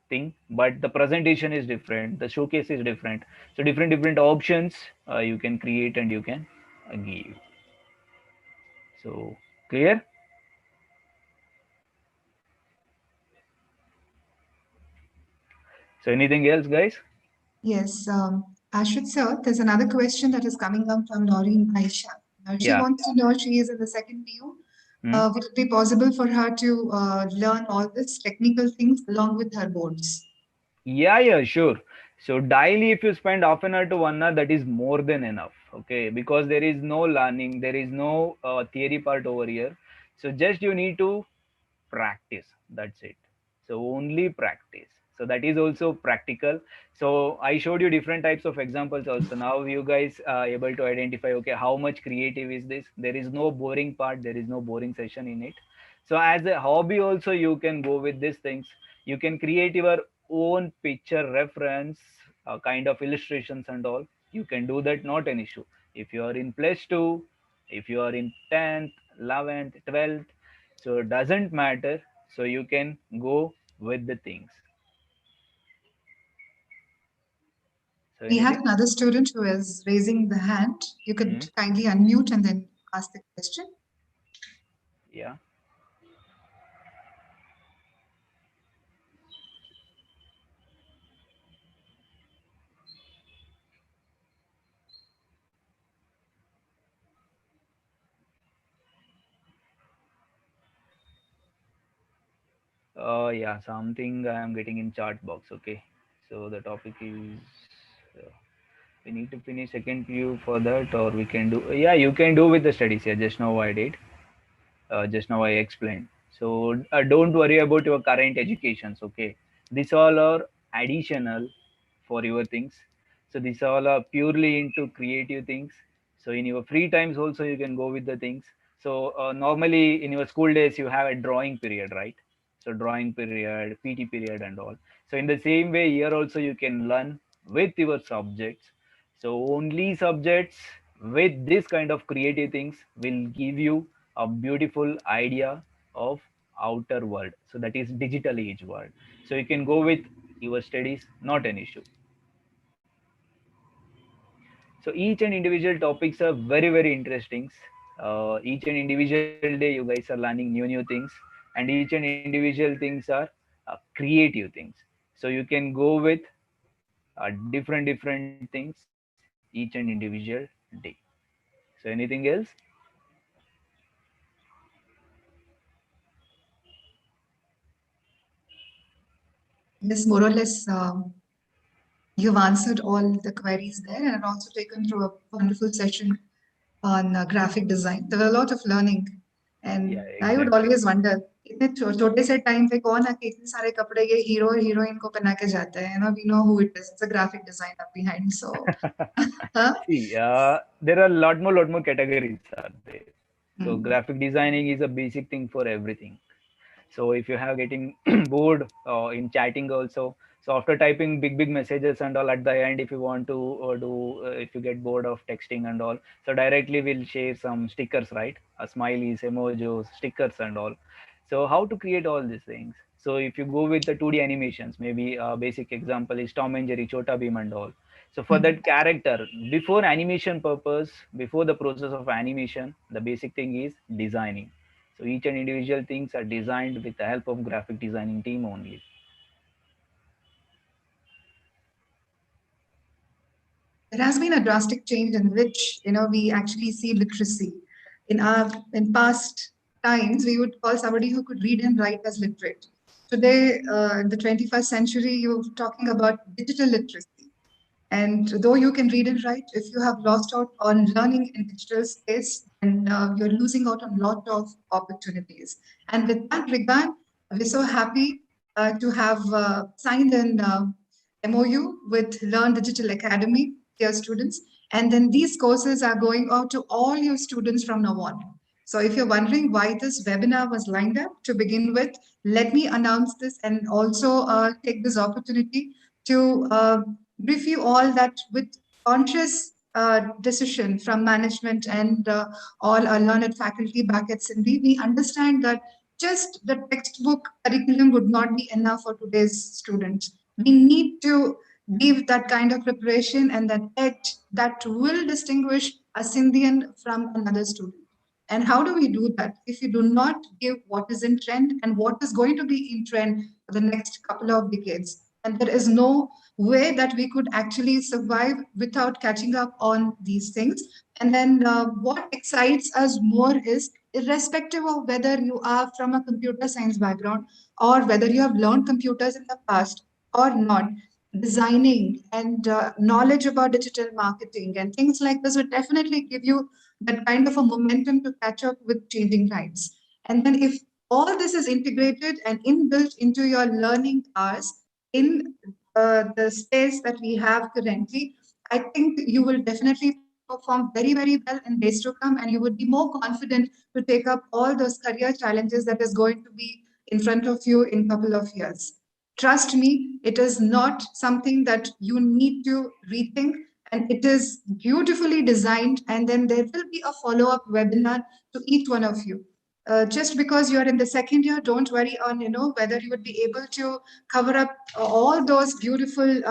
thing, but the presentation is different. The showcase is different. So different options you can create and you can give. So clear? So anything else, guys? Yes, Ashrith sir, there's another question that is coming up from Noreen Aisha. Now, she Yeah. wants to know, she is in the second PU. Hmm? Would it be possible for her to learn all this technical things along with her boards? Yeah, sure. So daily, if you spend half an hour to 1 hour, that is more than enough. Okay, because there is no learning, there is no theory part over here. So just you need to practice. That's it. So only practice. So that is also practical. So I showed you different types of examples also. Now you guys are able to identify, okay, how much creative is this? There is no boring part. There is no boring session in it. So as a hobby also, you can go with these things. You can create your own picture reference, kind of illustrations and all. You can do that, not an issue. If you are in +2, if you are in 10th, 11th, 12th, so it doesn't matter. So you can go with the things. So We have anything? another student who is raising the hand. You Hmm? could kindly unmute and then ask the question. Yeah. Yeah, something I am getting in chat box. Okay. So the topic is uh, we need to finish second view for that, or we can do. Yeah, you can do with the studies. Yeah, just now I did. Just now I explained. So don't worry about your current educations. Okay, these all are additional for your things. So these all are purely into creative things. So in your free times also you can go with the things. So normally in your school days you have a drawing period, right? So drawing period, PT period, and all. So in the same way here also you can learn with your subjects. So only subjects with this kind of creative things will give you a beautiful idea of outer world. So that is digital age world. So you can go with your studies, not an issue. So each and individual topics are very, very interesting. Each and individual day you guys are learning new things, and each and individual things are creative things. So you can go with different things each and individual day. So anything else? Yes, more or less, you've answered all the queries there, and I've also taken through a wonderful session on graphic design. There were a lot of learning, and Yeah, I would exactly. always wonder, इतने छोटे से time पे कौन आके इतने सारे कपड़े ये हीरो और हीरोइन को पहना के जाता है, we know who it is. It's a graphic designer behind. So, huh? See, there are lot more categories are there. So Hmm. graphic designing is a basic thing for everything. So if you have getting bored in chatting also, so after typing big messages and all, at the end, if you want to if you get bored of texting and all, so directly we'll share some stickers, right? Smileys, emojis, stickers and all. So how to create all these things? So if you go with the 2D animations, maybe a basic example is Tom and Jerry, Chota Bheem and all. So for that character, before animation purpose, before the process of animation, the basic thing is designing. So each and individual things are designed with the help of graphic designing team only. There has been a drastic change in which we actually see literacy. In past times, we would call somebody who could read and write as literate. Today, in the 21st century, you're talking about digital literacy. And though you can read and write, if you have lost out on learning in digital space, then you're losing out on a lot of opportunities. And with that regard, we're so happy to have signed an MOU with Learndigital Academy, dear students. And then these courses are going out to all your students from now on. So if you're wondering why this webinar was lined up to begin with, let me announce this and also take this opportunity to brief you all that with conscious decision from management and all our learned faculty back at Sindhi, we understand that just the textbook curriculum would not be enough for today's students. We need to give that kind of preparation and that edge that will distinguish a Sindhian from another student. And how do we do that if you do not give what is in trend and what is going to be in trend for the next couple of decades? And there is no way that we could actually survive without catching up on these things. And then what excites us more is irrespective of whether you are from a computer science background or whether you have learned computers in the past or not, designing and knowledge about digital marketing and things like this would definitely give you that kind of a momentum to catch up with changing times. And then if all this is integrated and inbuilt into your learning hours in the space that we have currently, I think you will definitely perform very well in days to come, and you would be more confident to take up all those career challenges that is going to be in front of you in a couple of years. Trust me, it is not something that you need to rethink, and it is beautifully designed. And then there will be a follow-up webinar to each one of you. Just because you're in the second year, don't worry on whether you would be able to cover up all those beautiful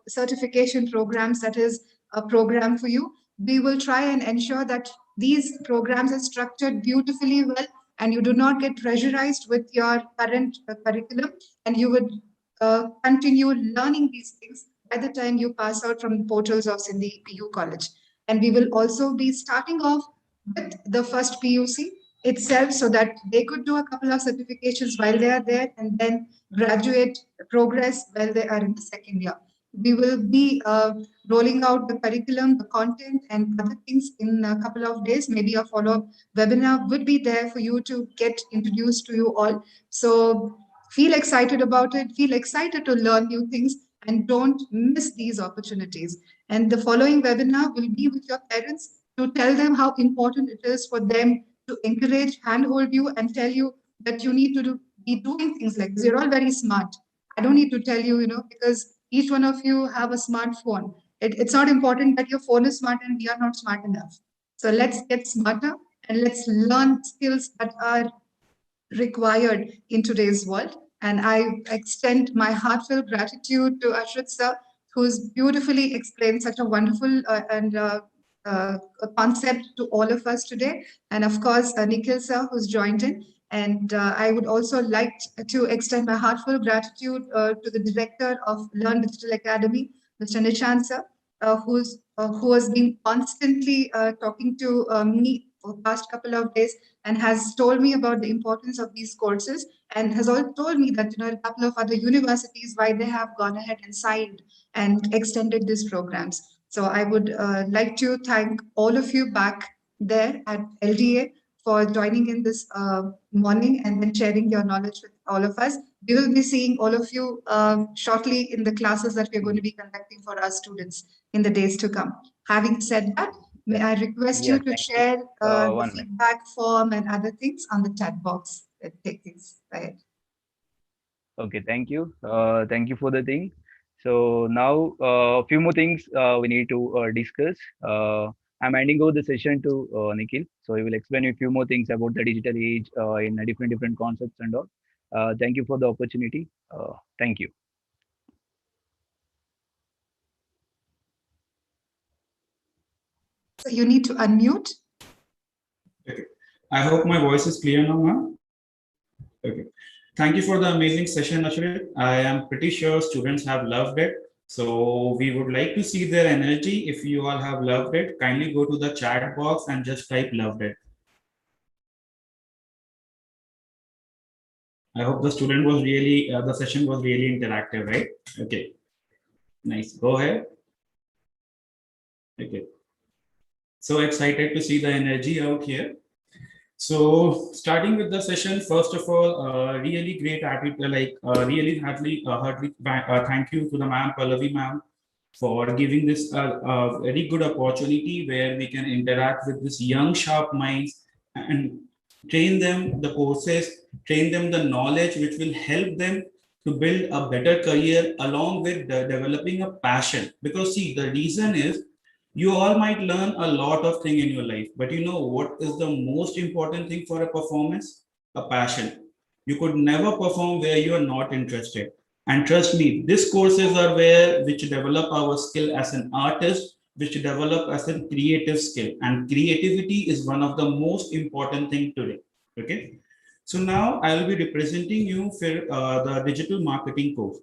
certification programs that is a program for you. We will try and ensure that these programs are structured beautifully well, and you do not get pressurized with your current curriculum, and you would continue learning these things by the time you pass out from the portals of Sindhi PU College. And we will also be starting off with the first PUC itself so that they could do a couple of certifications while they are there and then graduate progress while they are in the second year. We will be rolling out the curriculum, the content, and other things in a couple of days. Maybe a follow-up webinar would be there for you to get introduced to you all. So feel excited about it, feel excited to learn new things, and don't miss these opportunities. And the following webinar will be with your parents to tell them how important it is for them to encourage, handhold you, and tell you that you need to be doing things like this. You're all very smart. I don't need to tell you, because each one of you have a smartphone. It's not important that your phone is smart and we are not smart enough. So let's get smarter and let's learn skills that are required in today's world. And I extend my heartfelt gratitude to Ashrith sir who's beautifully explained such a wonderful and concept to all of us today. And of course, Nikhil sir, who's joined in. And I would also like to extend my heartfelt gratitude to the director of Learndigital Academy, Mr. Nishant sir, who has been constantly talking to me for the past couple of days and has told me about the importance of these courses, and has also told me that a couple of other universities, why they have gone ahead and signed and extended these programs. So I would like to thank all of you back there at LDA for joining in this morning and then sharing your knowledge with all of us. We will be seeing all of you shortly in the classes that we're going to be conducting for our students in the days to come. Having said that, may I request you to share the feedback form and other things on the chat box. Take things ahead. Okay, thank you. Thank you for the thing. So now a few more things we need to discuss. I'm handing over the session to Nikhil. So he will explain you a few more things about the digital age in different concepts and all. Thank you for the opportunity. Thank you. So you need to unmute. Okay. I hope my voice is clear now, ma'am. Okay. Thank you for the amazing session, Ashrith. I am pretty sure students have loved it. So we would like to see their energy. If you all have loved it, kindly go to the chat box and just type loved it. I hope the student was really, the session was really interactive, right? Okay. Nice. Go ahead. Okay. So excited to see the energy out here. So starting with the session, first of all, really great attitude, really heartily thank you to the ma'am, Pallavi ma'am, for giving this a very good opportunity where we can interact with this young, sharp minds and train them the courses, train them the knowledge which will help them to build a better career along with developing a passion. Because see, the reason is you all might learn a lot of things in your life, but you know what is the most important thing for a performance? A passion. You could never perform where you are not interested. And trust me, these courses are where which develop our skill as an artist, which develop as a creative skill. And creativity is one of the most important thing today. Okay. So now I will be representing you for the digital marketing course.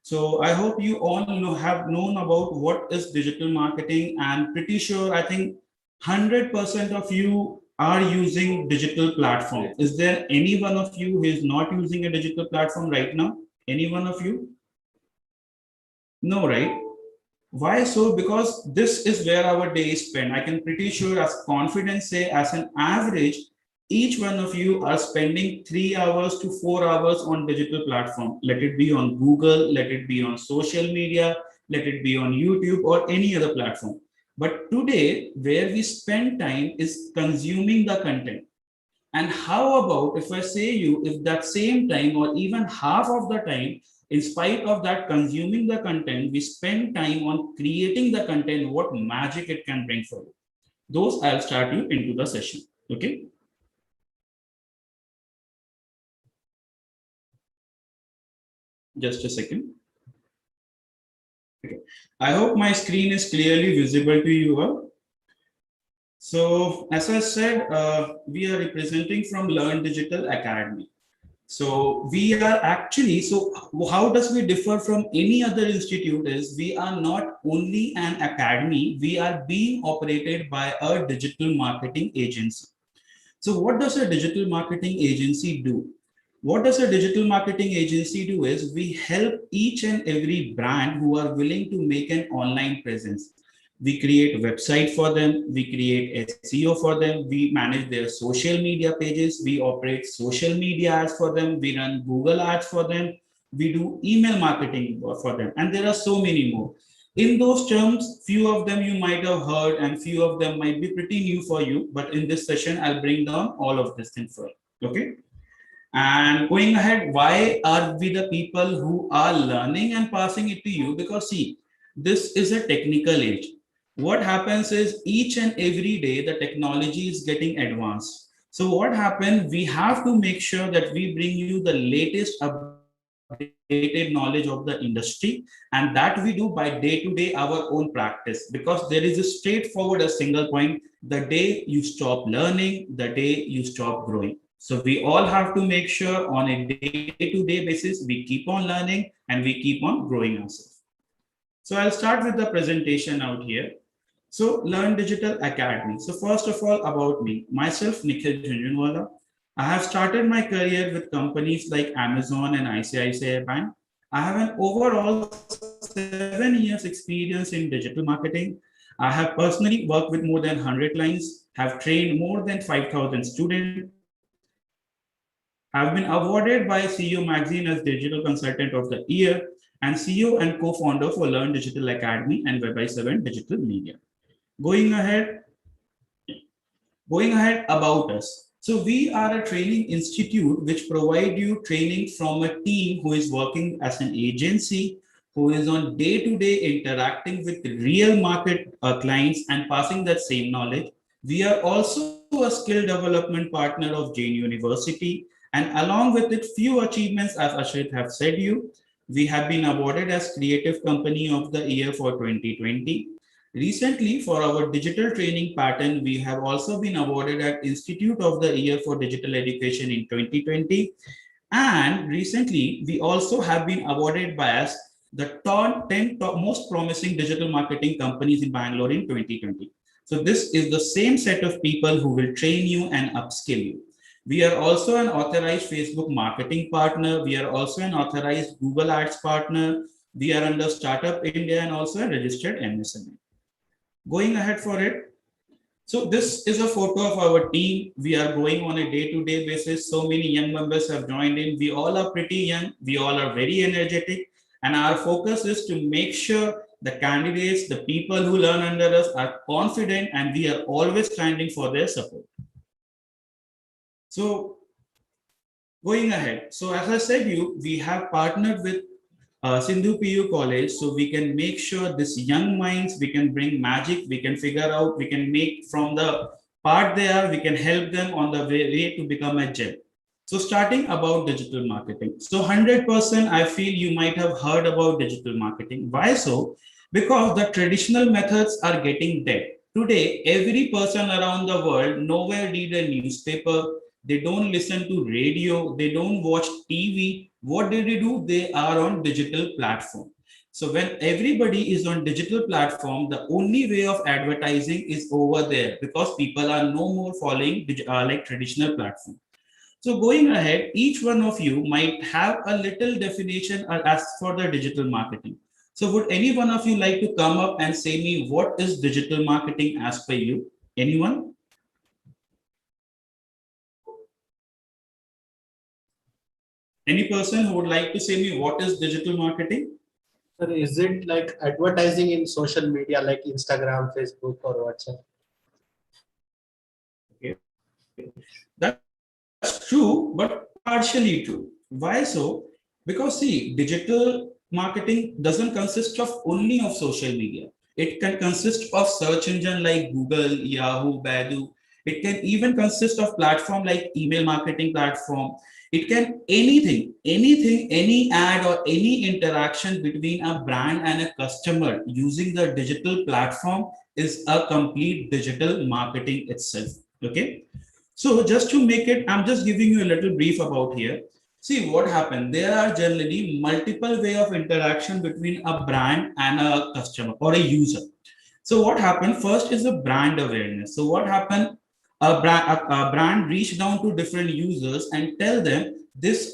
So I hope you all have known about what is digital marketing, and pretty sure I think 100% of you are using digital platform. Is there any one of you who is not using a digital platform right now? Any one of you? No, right? Why so? Because this is where our day is spent. I can pretty sure as confidence say as an average, each one of you are spending 3 hours to 4 hours on digital platform. Let it be on Google, let it be on social media, let it be on YouTube or any other platform. But today, where we spend time is consuming the content. And how about if I say you, if that same time or even half of the time, in spite of that consuming the content, we spend time on creating the content, what magic it can bring for you. Those I'll start you into the session. Okay. Just a second. Okay. I hope my screen is clearly visible to you all. So as I said, we are representing from Learndigital Academy. So we are actually, so how does we differ from any other institute is we are not only an academy, we are being operated by a digital marketing agency. So what does a digital marketing agency do? What does a digital marketing agency do is we help each and every brand who are willing to make an online presence. We create a website for them, we create SEO for them, we manage their social media pages, we operate social media ads for them, we run Google ads for them, we do email marketing for them, and there are so many more. In those terms, few of them you might have heard and few of them might be pretty new for you, but in this session, I'll bring down all of this thing for you, okay? And going ahead, why are we the people who are learning and passing it to you? Because see, this is a technical age. What happens is each and every day, the technology is getting advanced. So what happened, we have to make sure that we bring you the latest updates updated knowledge of the industry, and that we do by day to day our own practice, because there is a straightforward, a single point: the day you stop learning, the day you stop growing. So we all have to make sure on a day to day basis we keep on learning and we keep on growing ourselves. So I'll start with the presentation out here. So Learndigital Academy. So first of all, about me, myself, Nikhil Jhunjhunwala. I have started my career with companies like Amazon and ICICI Bank. I have an overall 7 years experience in digital marketing. I have personally worked with more than 100 clients, have trained more than 5,000 students, have been awarded by CEO Magazine as Digital Consultant of the Year, and CEO and co-founder for Learndigital Academy and Web7 Digital Media. Going ahead about us. So we are a training institute which provide you training from a team who is working as an agency, who is on day-to-day interacting with real market clients and passing that same knowledge. We are also a skill development partner of Jain University, and along with it, few achievements, as Ashrith have said you, we have been awarded as Creative Company of the Year for 2020. Recently, for our digital training pattern, we have also been awarded at Institute of the Year for Digital Education in 2020. And recently, we also have been awarded by us the top 10 most promising digital marketing companies in Bangalore in 2020. So this is the same set of people who will train you and upskill you. We are also an authorized Facebook marketing partner. We are also an authorized Google Ads partner. We are under Startup India and also a registered MSME. Going ahead for it. So this is a photo of our team. We are growing on a day-to-day basis. So many young members have joined in. We all are pretty young. We all are very energetic. And our focus is to make sure the candidates, the people who learn under us are confident, and we are always standing for their support. So going ahead. So as I said, we have partnered with Sindhi PU College, so we can make sure this young minds, we can bring magic, we can figure out, we can make from the part they are, we can help them on the way to become a gem. So starting about digital marketing. So 100% I feel you might have heard about digital marketing. Why so? Because the traditional methods are getting dead. Today, every person around the world nowhere read a newspaper, they don't listen to radio, they don't watch TV. What do? They are on digital platform. So when everybody is on digital platform, the only way of advertising is over there, because people are no more following like traditional platform. So going ahead, each one of you might have a little definition as for the digital marketing. So would any one of you like to come up and say me what is digital marketing as per you? Anyone? Any person who would like to say me what is digital marketing? Sir, is it like advertising in social media like Instagram, Facebook, or WhatsApp? Okay. That's true, but partially true. Why so? Because see, digital marketing doesn't consist of only of social media. It can consist of search engine like Google, Yahoo, Baidu. It can even consist of platform like email marketing platform. It can anything, any ad or any interaction between a brand and a customer using the digital platform is a complete digital marketing itself. Okay. So just to make it, I'm just giving you a little brief about here. See what happened. There are generally multiple way of interaction between a brand and a customer or a user. So what happened first is a brand awareness. So what happened? A brand reach down to different users and tell them this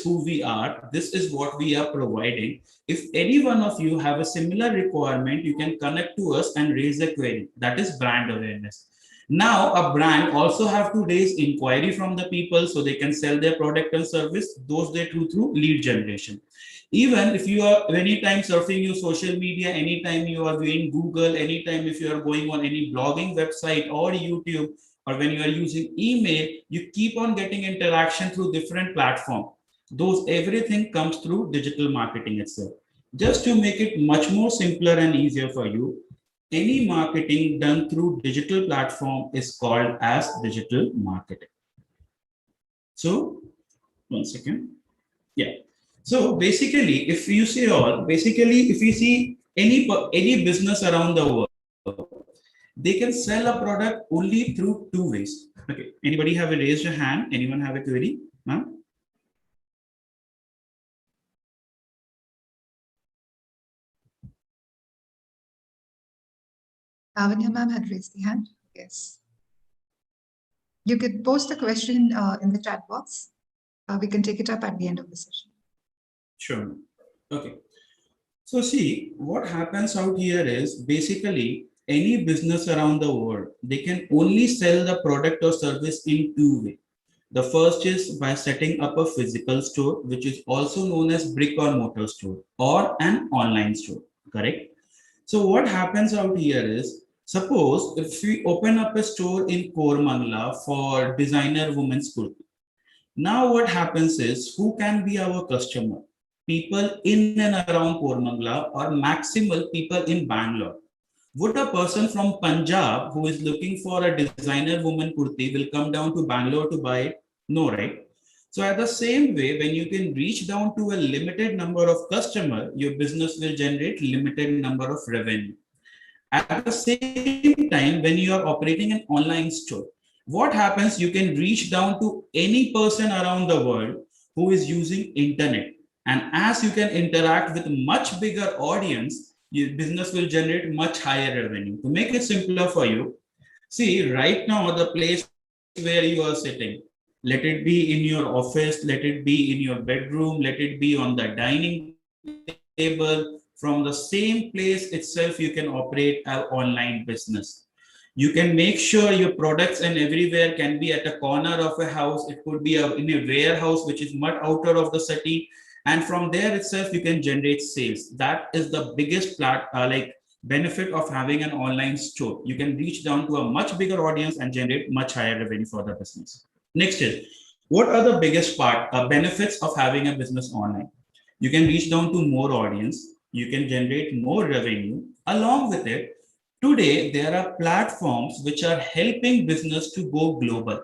who we are, this is what we are providing. If any one of you have a similar requirement, you can connect to us and raise a query. That is brand awareness. Now a brand also have to raise inquiry from the people so they can sell their product and service. Those they do through lead generation. Even if you are anytime surfing your social media, anytime you are doing Google, anytime if you are going on any blogging website or YouTube, or when you are using email, you keep on getting interaction through different platforms. Those everything comes through digital marketing itself. Just to make it much more simpler and easier for you, any marketing done through digital platform is called as digital marketing. So, one second. Yeah. So basically, if you see if you see any business around the world, they can sell a product only through two ways. Okay. Anybody have a raised hand? Anyone have a query, ma'am? Lavanya ma'am had raised the hand. Yes. You could post a question in the chat box. We can take it up at the end of the session. Sure. Okay. So see, what happens out here is basically any business around the world, they can only sell the product or service in two ways. The first is by setting up a physical store, which is also known as brick or mortar store or an online store, correct? So what happens out here is, suppose if we open up a store in Kormangla for designer women's kurti. Now what happens is, who can be our customer? People in and around Kormangla or maximal people in Bangalore. Would a person from Punjab who is looking for a designer woman kurti will come down to Bangalore to buy it? No, right? So at the same way, when you can reach down to a limited number of customer, your business will generate limited number of revenue. At the same time, when you are operating an online store, what happens? You can reach down to any person around the world who is using internet. And as you can interact with much bigger audience, your business will generate much higher revenue. To make it simpler for you, see right now the place where you are sitting, let it be in your office, let it be in your bedroom, let it be on the dining table, from the same place itself you can operate an online business. You can make sure your products and everywhere can be at a corner of a house. It could be in a warehouse which is much outer of the city, and from there itself you can generate sales. That is the biggest benefit of having an online store. You can reach down to a much bigger audience and generate much higher revenue for the business. Next is, what are the biggest benefits of having a business online? You can reach down to more audience, you can generate more revenue. Along with it, today there are platforms which are helping business to go global.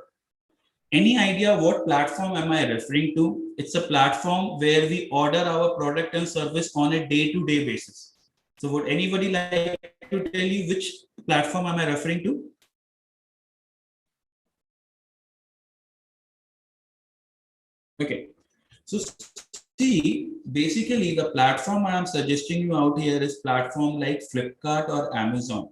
Any idea what platform am I referring to? It's a platform where we order our product and service on a day-to-day basis. So would anybody like to tell you which platform am I referring to? Okay. So see, basically the platform I am suggesting you out here is platform like Flipkart or Amazon.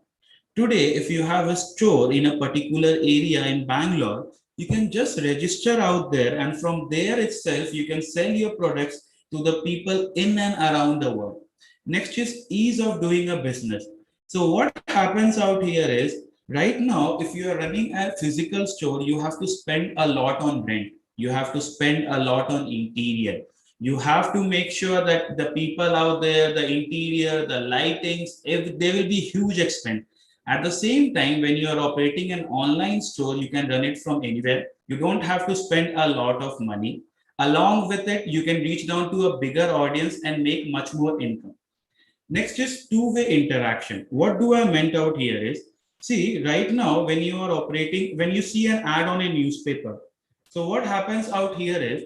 Today, if you have a store in a particular area in Bangalore, you can just register out there, and from there itself, you can sell your products to the people in and around the world. Next is ease of doing a business. So what happens out here is, right now, if you are running a physical store, you have to spend a lot on rent. You have to spend a lot on interior. You have to make sure that the people out there, the interior, the lightings, there will be huge expense. At the same time, when you are operating an online store, you can run it from anywhere. You don't have to spend a lot of money. Along with it, you can reach down to a bigger audience and make much more income. Next is two-way interaction. What do I meant out here is, see, right now, when you are operating, when you see an ad on a newspaper, so what happens out here is,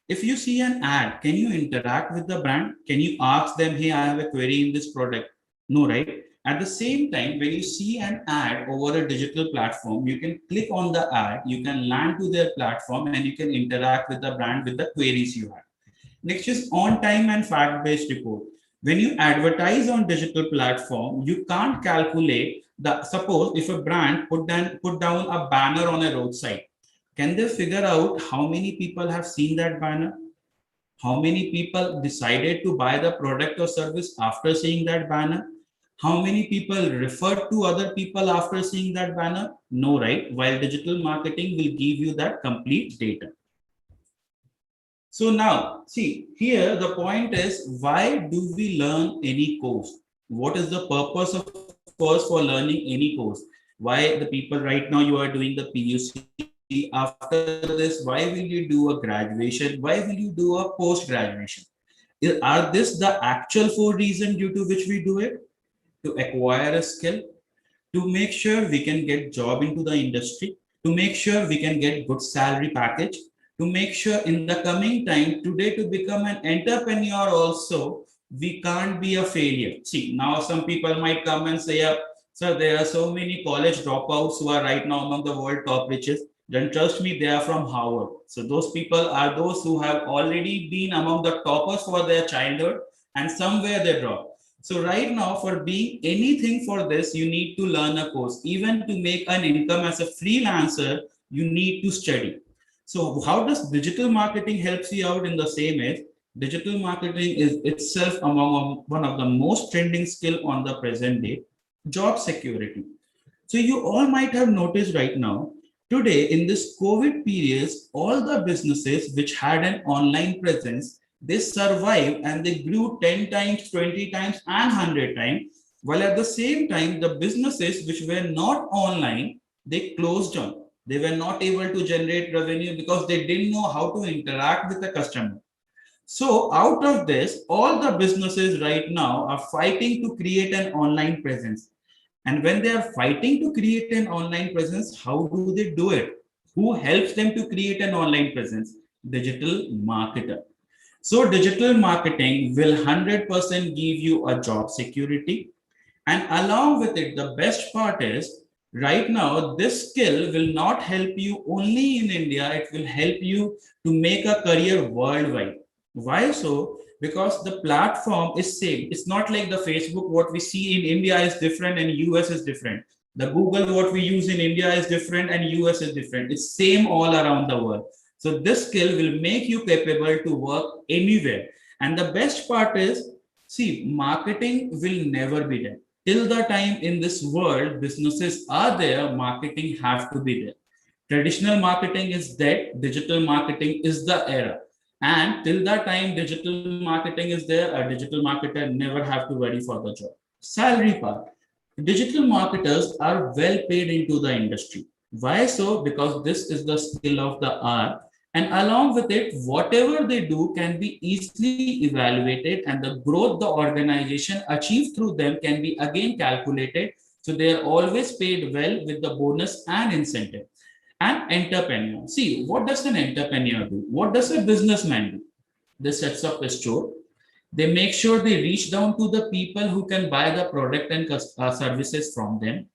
if you see an ad, can you interact with the brand? Can you ask them, hey, I have a query in this product? No, right? At the same time, when you see an ad over a digital platform, you can click on the ad, you can land to their platform, and you can interact with the brand with the queries you have. Next is on-time and fact-based report. When you advertise on digital platform, you can't calculate the, suppose if a brand put down a banner on a roadside, can they figure out how many people have seen that banner? How many people decided to buy the product or service after seeing that banner? How many people referred to other people after seeing that banner? No, right? While digital marketing will give you that complete data. So now, see, here the point is, why do we learn any course? What is the purpose of course for learning any course? Why the people right now you are doing the PUC? After this, why will you do a graduation? Why will you do a post-graduation? Are this the actual four reasons due to which we do it? To acquire a skill, to make sure we can get job into the industry, to make sure we can get good salary package, to make sure in the coming time, today to become an entrepreneur also, we can't be a failure. See, now some people might come and say, yeah, sir, there are so many college dropouts who are right now among the world top riches. Then trust me, they are from Harvard. So those people are those who have already been among the toppers for their childhood and somewhere they drop. So right now, for being anything for this, you need to learn a course. Even to make an income as a freelancer, you need to study. So how does digital marketing helps you out in the same way? Digital marketing is itself among one of the most trending skill on the present day, job security. So you all might have noticed right now, today in this COVID periods, all the businesses which had an online presence, they survived and they grew 10 times, 20 times and 100 times. While at the same time, the businesses which were not online, they closed down. They were not able to generate revenue because they didn't know how to interact with the customer. So out of this, all the businesses right now are fighting to create an online presence. And when they are fighting to create an online presence, how do they do it? Who helps them to create an online presence? Digital marketer. So digital marketing will 100% give you a job security. And along with it, the best part is right now, this skill will not help you only in India, it will help you to make a career worldwide. Why so? Because the platform is same. It's not like the Facebook, what we see in India is different and US is different. The Google, what we use in India is different and US is different. It's same all around the world. So this skill will make you capable to work anywhere. And the best part is, see, marketing will never be done. Till the time in this world, businesses are there, marketing have to be there. Traditional marketing is dead, digital marketing is the era. And till that time, digital marketing is there, a digital marketer never have to worry for the job. Salary part. Digital marketers are well paid into the industry. Why so? Because this is the skill of the art. And along with it, whatever they do can be easily evaluated and the growth the organization achieves through them can be again calculated. So they are always paid well with the bonus and incentive. And entrepreneur. See, what does an entrepreneur do? What does a businessman do? They sets up a store. They make sure they reach down to the people who can buy the product and services from them.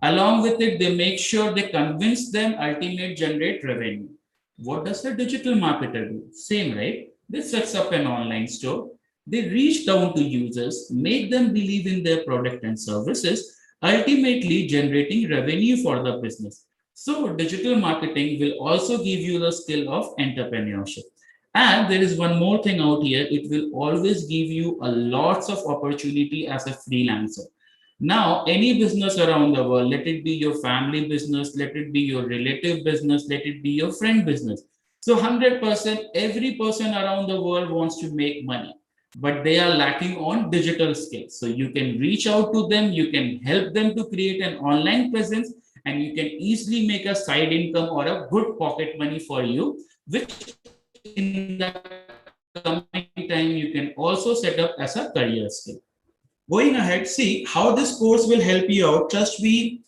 Along with it, they make sure they convince them ultimately generate revenue. What does a digital marketer do? Same, right? They sets up an online store. They reach down to users, make them believe in their product and services, ultimately generating revenue for the business. So digital marketing will also give you the skill of entrepreneurship. And there is one more thing out here. It will always give you a lots of opportunity as a freelancer. Now, any business around the world, let it be your family business, let it be your relative business, let it be your friend business. So 100%, every person around the world wants to make money, but they are lacking on digital skills. So you can reach out to them, you can help them to create an online presence, and you can easily make a side income or a good pocket money for you, which in the coming time you can also set up as a career skill. Going ahead, see how this course will help you out. Trust me,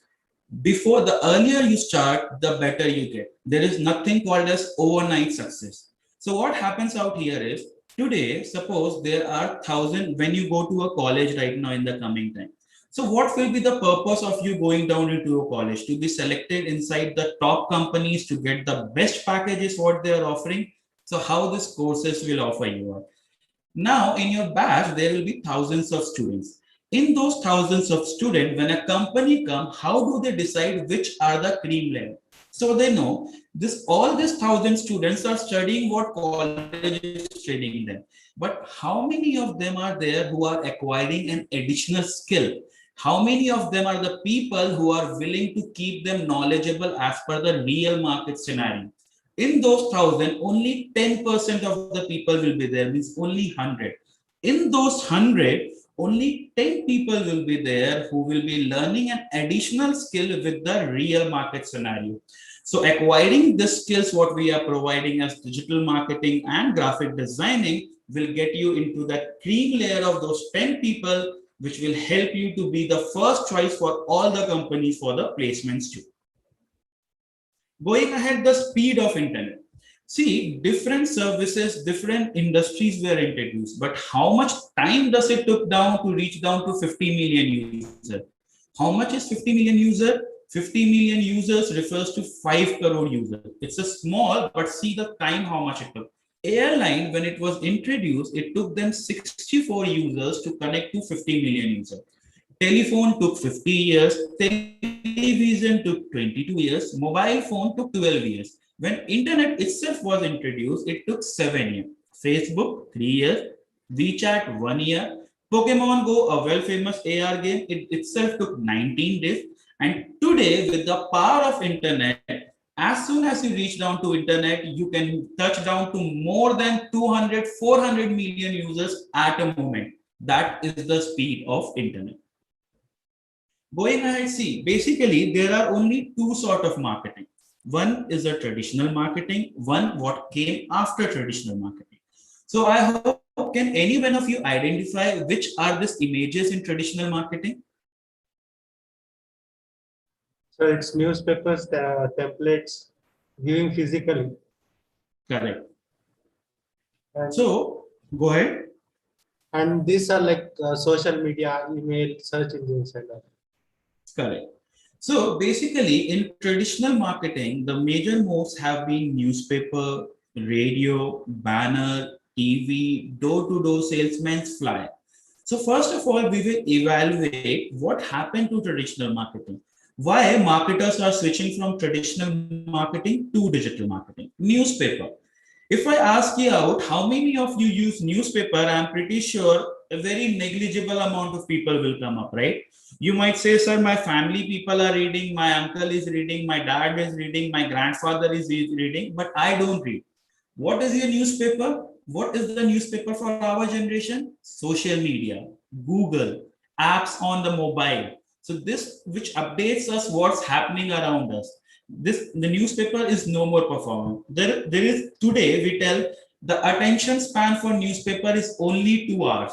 before the earlier you start, the better you get. There is nothing called as overnight success. So what happens out here is, today, suppose there are 1,000 when you go to a college right now in the coming time. So what will be the purpose of you going down into a college? To be selected inside the top companies to get the best packages what they are offering. So how these courses will offer you out. Now in your batch, there will be thousands of students. In those thousands of students, when a company comes, how do they decide which are the cream level? So they know this, all these 1,000 students are studying what college is studying them. But how many of them are there who are acquiring an additional skill? How many of them are the people who are willing to keep them knowledgeable as per the real market scenario? In those 1,000, only 10% of the people will be there, means only 100. In those 100, only 10 people will be there who will be learning an additional skill with the real market scenario. So acquiring the skills what we are providing as digital marketing and graphic designing will get you into that cream layer of those 10 people, which will help you to be the first choice for all the companies for the placements too. Going ahead, the speed of internet. See, different services, different industries were introduced, but how much time does it took down to reach down to 50 million users? How much is 50 million user? 50 million users refers to 5 crore users. It's a small, but see the time how much it took. Airline, when it was introduced, it took them 64 users to connect to 50 million users. Telephone took 50 years, television took 22 years, mobile phone took 12 years. When internet itself was introduced, it took 7 years. Facebook, 3 years, WeChat, 1 year, Pokemon Go, a well-famous AR game, it itself took 19 days. And today, with the power of internet, as soon as you reach down to internet, you can touch down to more than 200, 400 million users at a moment. That is the speed of internet. Going ahead, see, basically there are only two sort of marketing. One is a traditional marketing, one what came after traditional marketing. So I hope, can any one of you identify which are these images in traditional marketing? So it's newspapers, templates, giving physically. Correct. And, So go ahead. and these are like social media, email, search engines and all. Correct. So basically in traditional marketing, the major modes have been newspaper, radio, banner, TV, door-to-door salesman's flyer. So first of all, we will evaluate what happened to traditional marketing. Why marketers are switching from traditional marketing to digital marketing. Newspaper. If I ask you out, how many of you use newspaper? I'm pretty sure a very negligible amount of people will come up, right? You might say, sir, my family people are reading, my uncle is reading, my dad is reading, my grandfather is reading, but I don't read. What is your newspaper? What is the newspaper for our generation? Social media, Google, apps on the mobile. So this which updates us what's happening around us. The newspaper is no more performing. There is today we tell the attention span for newspaper is only 2 hours.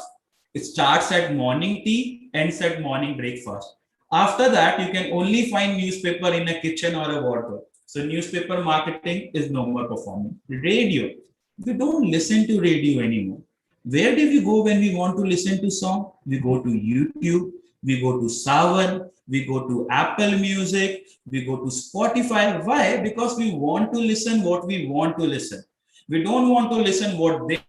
It starts at morning tea, ends at morning breakfast. After that, you can only find newspaper in a kitchen or a wardrobe. So newspaper marketing is no more performing. Radio. We don't listen to radio anymore. Where do we go when we want to listen to song? We go to YouTube, we go to Savan, we go to Apple Music, we go to Spotify. Why? Because we want to listen what we want to listen. We don't want to listen what they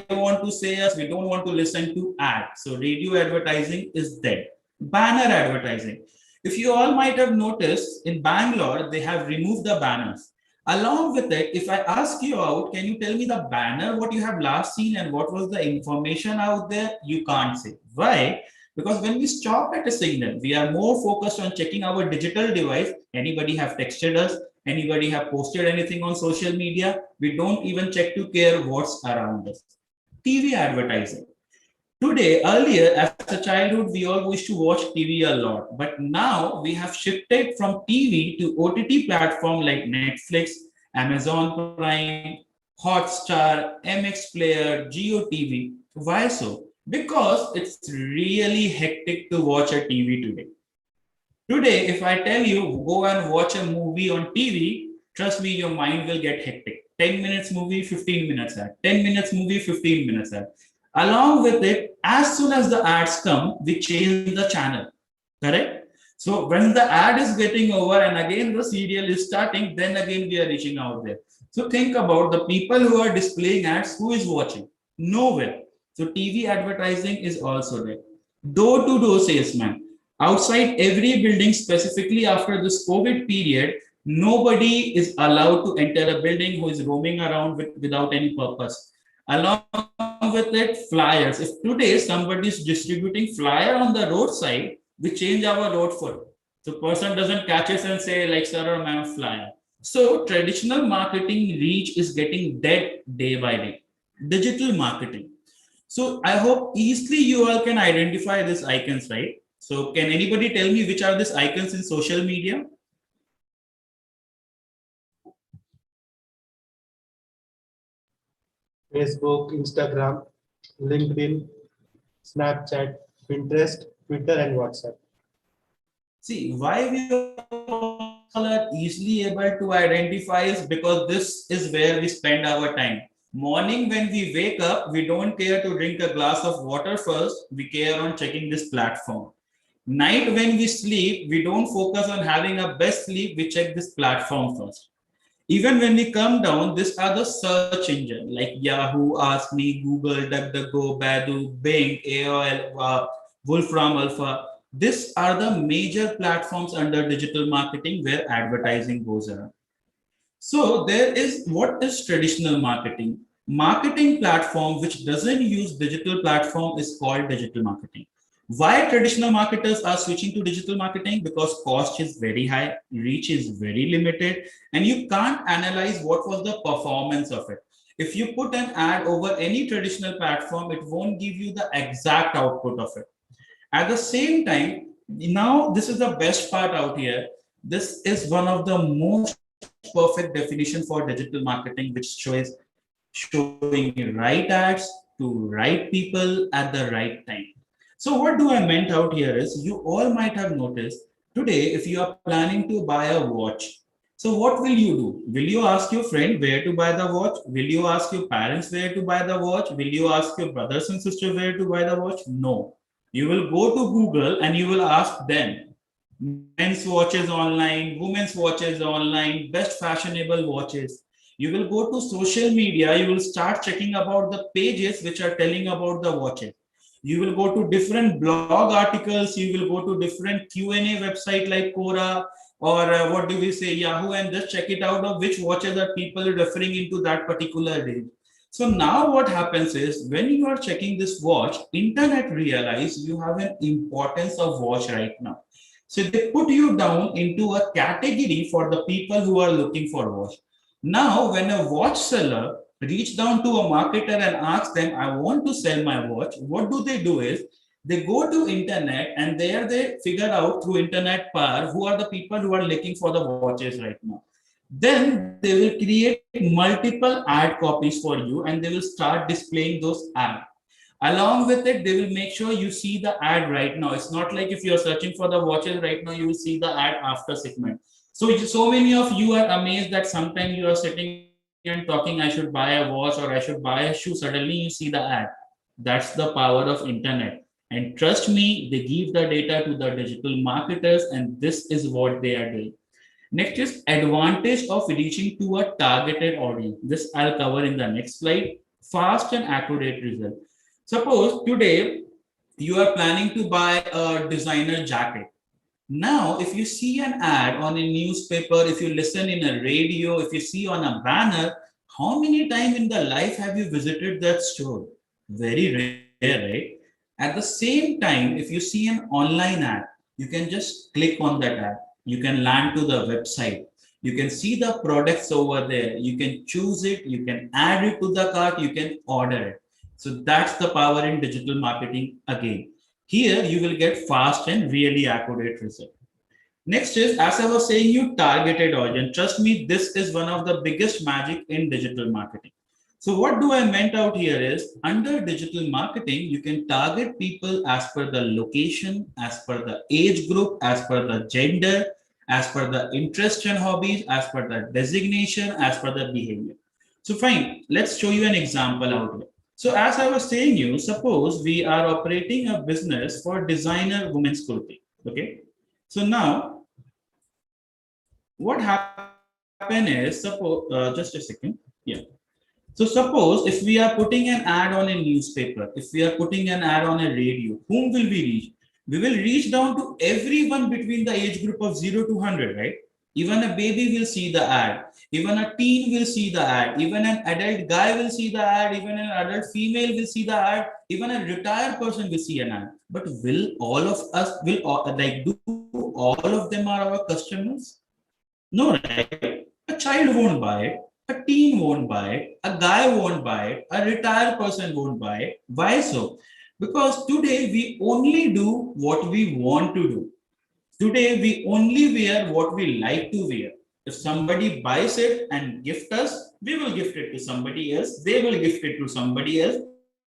want to say us. We don't want to listen to ads. So radio advertising is dead. Banner advertising. If you all might have noticed, in Bangalore, they have removed the banners. Along with it, if I ask you out, can you tell me the banner, what you have last seen and what was the information out there? You can't say. Why? Because when we stop at a signal, we are more focused on checking our digital device. Anybody have texted us? Anybody have posted anything on social media? We don't even check to care what's around us. TV advertising. Today, earlier, as a childhood, we all used to watch TV a lot. But now we have shifted from TV to OTT platform like Netflix, Amazon Prime, Hotstar, MX Player, Geo TV. Why so? Because it's really hectic to watch a TV today. Today, if I tell you, go and watch a movie on TV, trust me, your mind will get hectic. 10 minutes movie, 15 minutes ad. 10 minutes movie, 15 minutes ad. Along with it, as soon as the ads come, we change the channel, correct? So when the ad is getting over and again the serial is starting, then again we are reaching out there. So think about the people who are displaying ads, who is watching? Nowhere. So TV advertising is also there. Door-to-door salesman. Outside every building, specifically after this COVID period, nobody is allowed to enter a building who is roaming around without any purpose. Along with it, flyers. If today somebody is distributing flyer on the roadside, we change our road for it. So person doesn't catch us and say like, sir, or ma'am, flyer. So traditional marketing reach is getting dead day by day. Digital marketing. So I hope easily you all can identify these icons, right? So can anybody tell me which are these icons in social media? Facebook, Instagram, LinkedIn, Snapchat, Pinterest, Twitter, and WhatsApp. See, why we are easily able to identify is because this is where we spend our time. Morning when we wake up, we don't care to drink a glass of water first, we care on checking this platform. Night when we sleep, we don't focus on having a best sleep, we check this platform first. Even when we come down, these are the search engine like Yahoo, Ask Me, Google, DuckDuckGo, Baidu, Bing, AOL, Wolfram Alpha. These are the major platforms under digital marketing where advertising goes around. So there is what is traditional marketing. Marketing platform which doesn't use digital platform is called digital marketing. Why traditional marketers are switching to digital marketing? Because cost is very high, reach is very limited, and you can't analyze what was the performance of it. If you put an ad over any traditional platform, it won't give you the exact output of it. At the same time, now this is the best part out here. This is one of the most perfect definition for digital marketing, which shows showing right ads to right people at the right time. So what do I meant out here is you all might have noticed today if you are planning to buy a watch. So what will you do? Will you ask your friend where to buy the watch? Will you ask your parents where to buy the watch? Will you ask your brothers and sisters where to buy the watch? No. You will go to Google and you will ask them. Men's watches online, women's watches online, best fashionable watches. You will go to social media, you will start checking about the pages which are telling about the watches. You will go to different blog articles, you will go to different Q&A website like Quora or what do we say, Yahoo, and just check it out of which watches are people referring into that particular day. So now what happens is when you are checking this watch, internet realize you have an importance of watch right now. So they put you down into a category for the people who are looking for watch. Now, when a watch seller reach down to a marketer and ask them, I want to sell my watch, what do they do is they go to internet and there they figure out through internet power who are the people who are looking for the watches right now. Then they will create multiple ad copies for you and they will start displaying those ads. Along with it, they will make sure you see the ad right now. It's not like if you're searching for the watches right now, you will see the ad after segment. So many of you are amazed that sometimes you are sitting and talking, I should buy a watch or I should buy a shoe. Suddenly you see the ad. That's the power of internet. And trust me, they give the data to the digital marketers and this is what they are doing. Next is advantage of reaching to a targeted audience. This I'll cover in the next slide. Fast and accurate result. Suppose today you are planning to buy a designer jacket. Now, if you see an ad on a newspaper, if you listen in a radio, if you see on a banner, how many times in the life have you visited that store? Very rare, right? At the same time, if you see an online ad, you can just click on that ad. You can land to the website. You can see the products over there. You can choose it. You can add it to the cart. You can order it. So that's the power in digital marketing again. Here you will get fast and really accurate result. Next is, as I was saying, you targeted audience. Trust me, this is one of the biggest magic in digital marketing. So what do I meant out here is under digital marketing, you can target people as per the location, as per the age group, as per the gender, as per the interest and hobbies, as per the designation, as per the behavior. So fine, let's show you an example out here. So as I was saying you, suppose we are operating a business for designer women's clothing. Okay. So now what happened is, suppose, just a second. Yeah. So suppose if we are putting an ad on a newspaper, if we are putting an ad on a radio, whom will we reach? We will reach down to everyone between the age group of 0 to 100, right? Even a baby will see the ad. Even a teen will see the ad. Even an adult guy will see the ad. Even an adult female will see the ad. Even a retired person will see an ad. But will all of us, do all of them are our customers? No, right? A child won't buy it. A teen won't buy it. A guy won't buy it. A retired person won't buy it. Why so? Because today we only do what we want to do. Today, we only wear what we like to wear. If somebody buys it and gift us, we will gift it to somebody else. They will gift it to somebody else.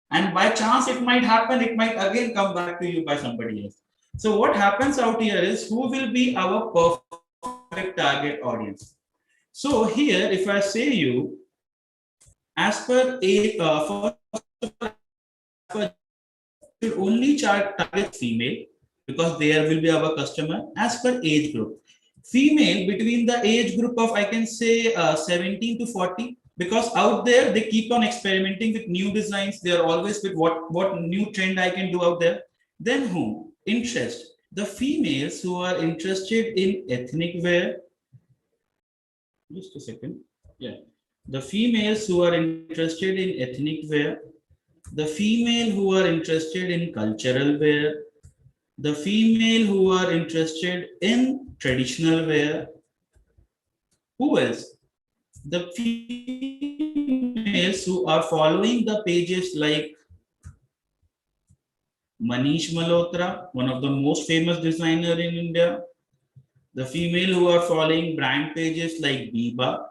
And by chance, it might happen. It might again come back to you by somebody else. So what happens out here is who will be our perfect perfect target audience. So here, if I say you, as per age, should only target female because there will be our customer as per age group. Female between the age group of, I can say 17 to 40, because out there they keep on experimenting with new designs. They are always with what new trend I can do out there. Then whom? Interest. The females who are interested in ethnic wear. Just a second. Yeah. The females who are interested in ethnic wear, the female who are interested in cultural wear, the female who are interested in traditional wear. Who else? The females who are following the pages like Manish Malhotra, one of the most famous designer in India. The female who are following brand pages like Biba.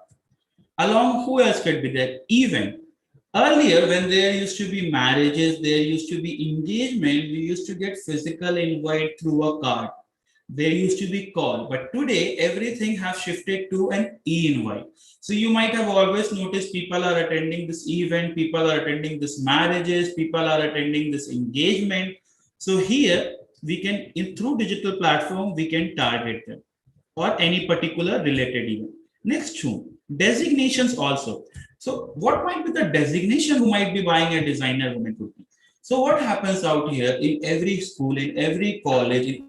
Along, who else could be there? Even earlier, when there used to be marriages, there used to be engagement, we used to get physical invite through a card. There used to be call, but today everything has shifted to an e-invite. So you might have always noticed people are attending this event, people are attending this marriages, people are attending this engagement. So here we can, through digital platform, we can target them or any particular related event. Next one, designations also. So what might be the designation who might be buying a designer woman kurti? So what happens out here in every school, in every college, in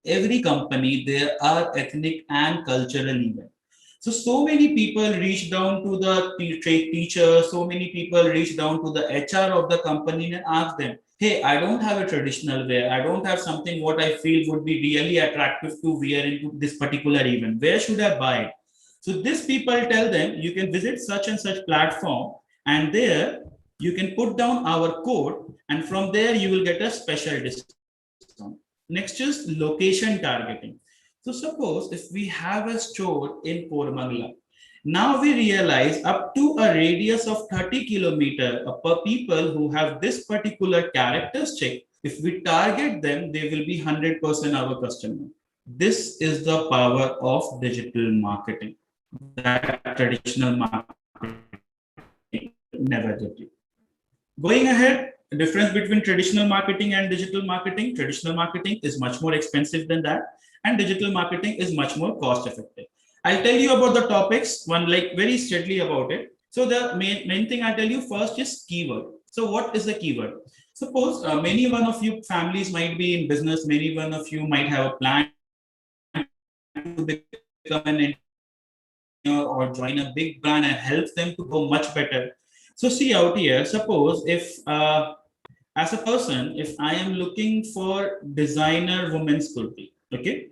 every company, there are ethnic and cultural events. So many people reach down to the teacher, so many people reach down to the HR of the company and ask them, hey, I don't have a traditional wear. I don't have something what I feel would be really attractive to wear into this particular event. Where should I buy it? So these people tell them, you can visit such and such platform, and there you can put down our code, and from there you will get a special discount. Next is location targeting. So suppose if we have a store in Koramangala, now we realize up to a radius of 30 kilometers per people who have this particular characteristic, if we target them, they will be 100% our customer. This is the power of digital marketing that traditional marketing never did. Going ahead, the difference between traditional marketing and digital marketing. Traditional marketing is much more expensive than that, and digital marketing is much more cost effective. I'll tell you about the topics, one like very steadily about it. So the main thing I'll tell you first is keyword. So what is the keyword? Suppose many one of you families might be in business, many one of you might have a plan to become an engineer or join a big brand and help them to go much better. So see out here, suppose if as a person, if I am looking for designer women's kurti, okay.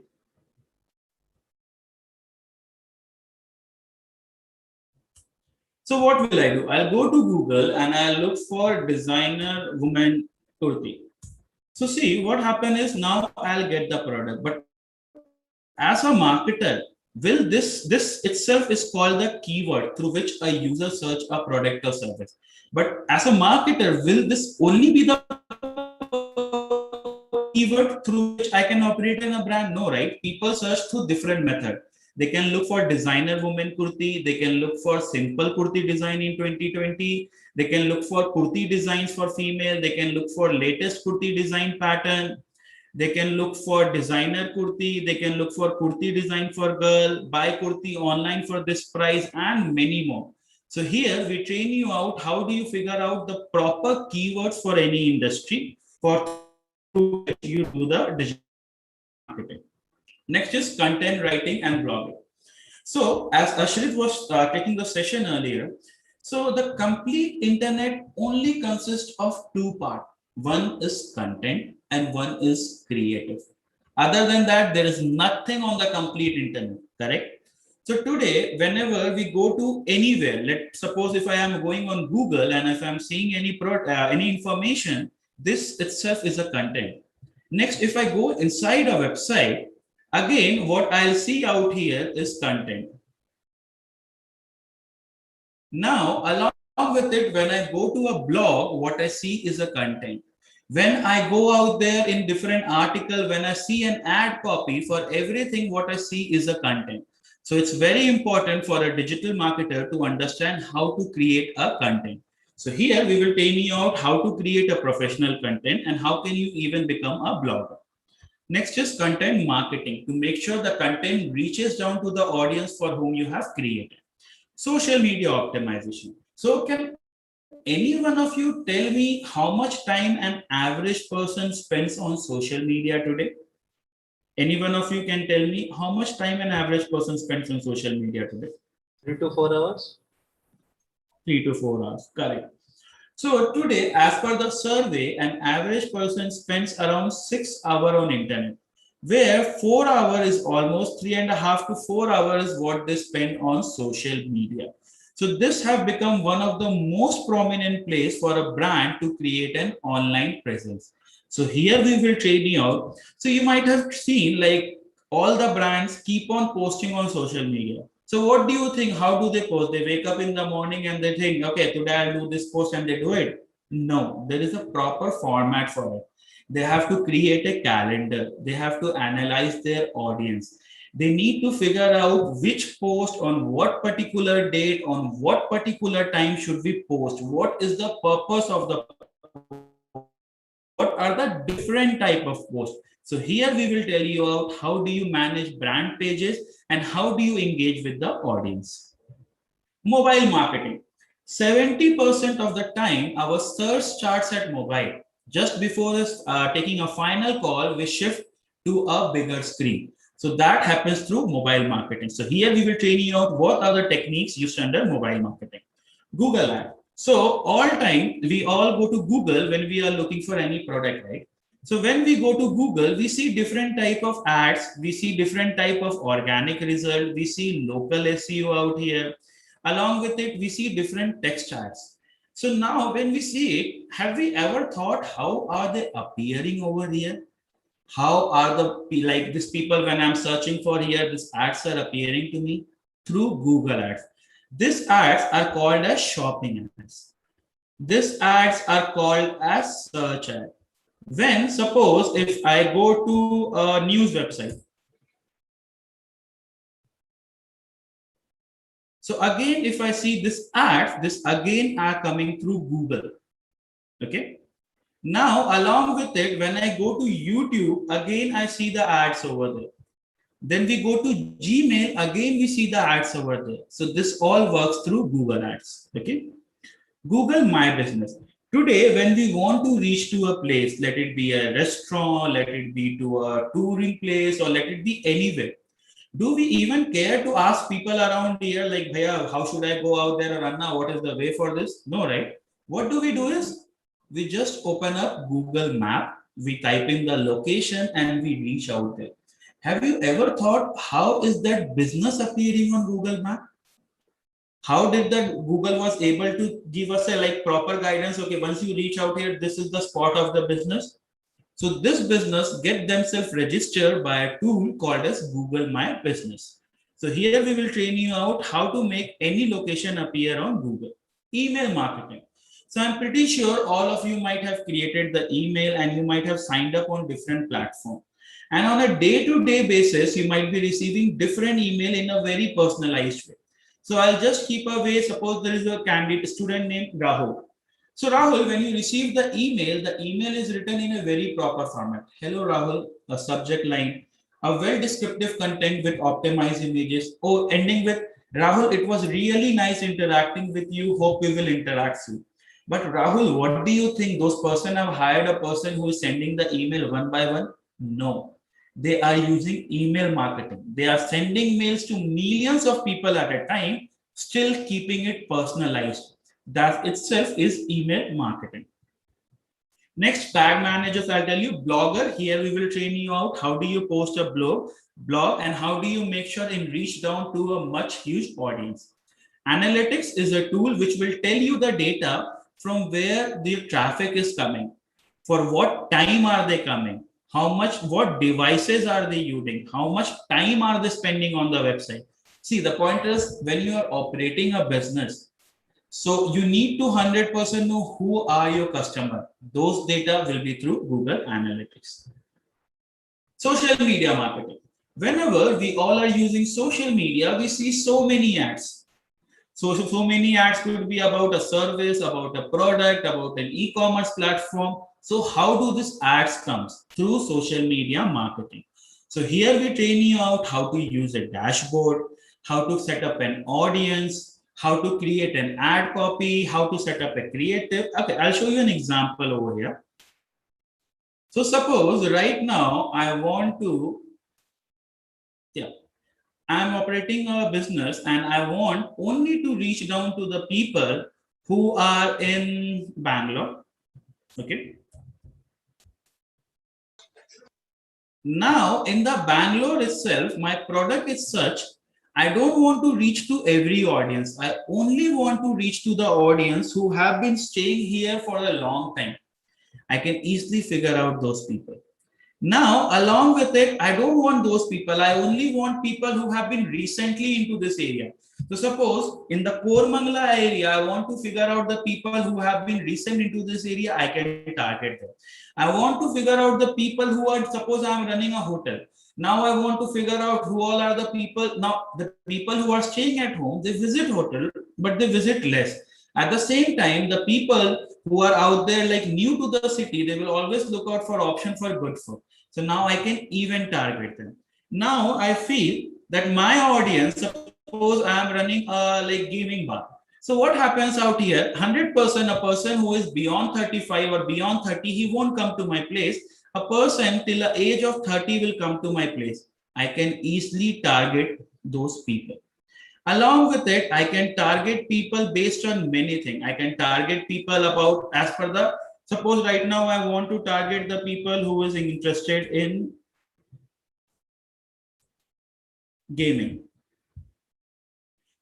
So what will I do? I'll go to Google and I'll look for designer women kurti. So see what happened is now I'll get the product, but as a marketer, will this itself is called the keyword through which a user search a product or service. But as a marketer, will this only be the keyword through which I can operate in a brand? No, right? People search through different method. They can look for designer women kurti. They can look for simple kurti design in 2020. They can look for kurti designs for female. They can look for latest kurti design pattern. They can look for designer kurti. They can look for kurti design for girl, buy kurti online for this price, and many more. So here we train you out how do you figure out the proper keywords for any industry for you do the digital marketing. Next is content writing and blogging. So as Ashrith was taking the session earlier, so the complete internet only consists of two parts. One is content and one is creative. Other than that, there is nothing on the complete internet, correct? So today, whenever we go to anywhere, let's suppose if I am going on Google and if I'm seeing any information, this itself is a content. Next, if I go inside a website, again, what I'll see out here is content. Now, along with it, when I go to a blog, what I see is a content. When I go out there in different article, when I see an ad copy, for everything what I see is a content. So it's very important for a digital marketer to understand how to create a content. So here we will tell you out how to create a professional content and how can you even become a blogger. Next is content marketing, to make sure the content reaches down to the audience for whom you have created. Social media optimization. So can any one of you tell me how much time an average person spends on social media today? Any one of you can tell me how much time an average person spends on social media today? 3 to 4 hours. 3 to 4 hours, correct. So today, as per the survey, an average person spends around 6 hours on internet, where 4 hours is almost 3.5 to 4 hours is what they spend on social media. So this have become one of the most prominent place for a brand to create an online presence. So here we will train you out. So you might have seen like all the brands keep on posting on social media. So what do you think? How do they post? They wake up in the morning and they think, okay, today I'll do this post and they do it. No, there is a proper format for it. They have to create a calendar. They have to analyze their audience. They need to figure out which post on what particular date, on what particular time should we post. What is the purpose of the what are the different type of posts. So here we will tell you out how do you manage brand pages and how do you engage with the audience. Mobile marketing. 70% of the time our search starts at mobile. Just before us taking a final call, we shift to a bigger screen. So that happens through mobile marketing. So here we will train you out what are the techniques used under mobile marketing. Google Ads. So all time we all go to Google when we are looking for any product, right? So when we go to Google, we see different type of ads, we see different type of organic result, we see local SEO out here. Along with it, we see different text ads. So now when we see it, have we ever thought how are they appearing over here? How are the like these people when I'm searching for here, these ads are appearing to me through Google Ads. These ads are called as shopping ads. These ads are called as search ads. When suppose if I go to a news website. So again, if I see this ads, this again are coming through Google. Okay. Now, along with it, when I go to YouTube, again, I see the ads over there. Then we go to Gmail, again, we see the ads over there. So this all works through Google Ads. Okay. Google My Business. Today, when we want to reach to a place, let it be a restaurant, let it be to a touring place, or let it be anywhere. Do we even care to ask people around here, like, Bhaiya, how should I go out there or Anna, what is the way for this? No, right? What do? Is we just open up Google Map, we type in the location and we reach out there. Have you ever thought how is that business appearing on Google Map? How did that Google was able to give us a like proper guidance? Okay, once you reach out here, this is the spot of the business. So this business get themselves registered by a tool called as Google My Business. So here we will train you out how to make any location appear on Google. Email marketing. So I'm pretty sure all of you might have created the email and you might have signed up on different platforms. And on a day-to-day basis, you might be receiving different email in a very personalized way. So I'll just keep away. Suppose there is a candidate student named Rahul. So Rahul, when you receive the email is written in a very proper format. Hello Rahul, a subject line, a well descriptive content with optimized images. Oh, ending with Rahul, it was really nice interacting with you. Hope we will interact soon. But Rahul, what do you think? Those person have hired a person who is sending the email one by one? No. They are using email marketing. They are sending mails to millions of people at a time, still keeping it personalized. That itself is email marketing. Next, tag managers, I'll tell you, blogger. Here we will train you out. How do you post a blog and how do you make sure and reach down to a much huge audience? Analytics is a tool which will tell you the data from where the traffic is coming. For what time are they coming? How much, what devices are they using? How much time are they spending on the website? See, the point is when you are operating a business, so you need to 100% know who are your customer. Those data will be through Google Analytics. Social media marketing. Whenever we all are using social media, we see so many ads. So many ads could be about a service, about a product, about an e-commerce platform. So how do these ads comes? Through social media marketing. So here we train you out how to use a dashboard, how to set up an audience, how to create an ad copy, how to set up a creative. Okay, I'll show you an example over here. So suppose right now I want to, I'm operating a business and I want only to reach down to the people who are in Bangalore. Okay. Now in the Bangalore itself, my product is such, I don't want to reach to every audience. I only want to reach to the audience who have been staying here for a long time. I can easily figure out those people. Now, along with it, I don't want those people. I only want people who have been recently into this area. So suppose in the Kormangala area, I want to figure out the people who have been recent into this area, I can target them. I want to figure out the people who are, suppose I'm running a hotel. Now I want to figure out who all are the people. Now the people who are staying at home, they visit hotel, but they visit less. At the same time, the people who are out there like new to the city, they will always look out for option for good food. So now I can even target them. Now I feel that my audience, suppose I am running a like gaming bar. So what happens out here? 100% a person who is beyond 35 or beyond 30, he won't come to my place. A person till the age of 30 will come to my place. I can easily target those people. Along with it, I can target people based on many things. I can target people about as per the, suppose right now I want to target the people who is interested in gaming.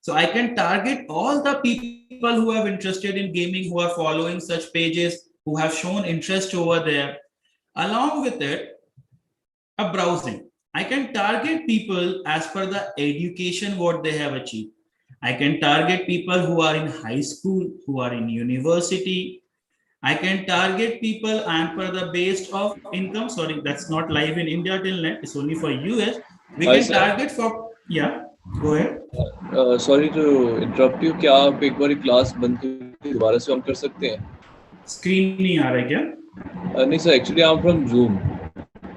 So I can target all the people who have interested in gaming, who are following such pages, who have shown interest over there. Along with it, a browsing. I can target people as per the education what they have achieved. I can target people who are in high school, who are in university. I can target people and per the base of income. Sorry, that's not live in India till net. It's only for US. We Hi, can sir. target for, yeah, go ahead. Sorry to interrupt you, क्या आप एक बार class बंद करके दोबारा से on कर सकते हैं? स्क्रीन नहीं आ रहा है क्या? नहीं sir, actually I am from zoom,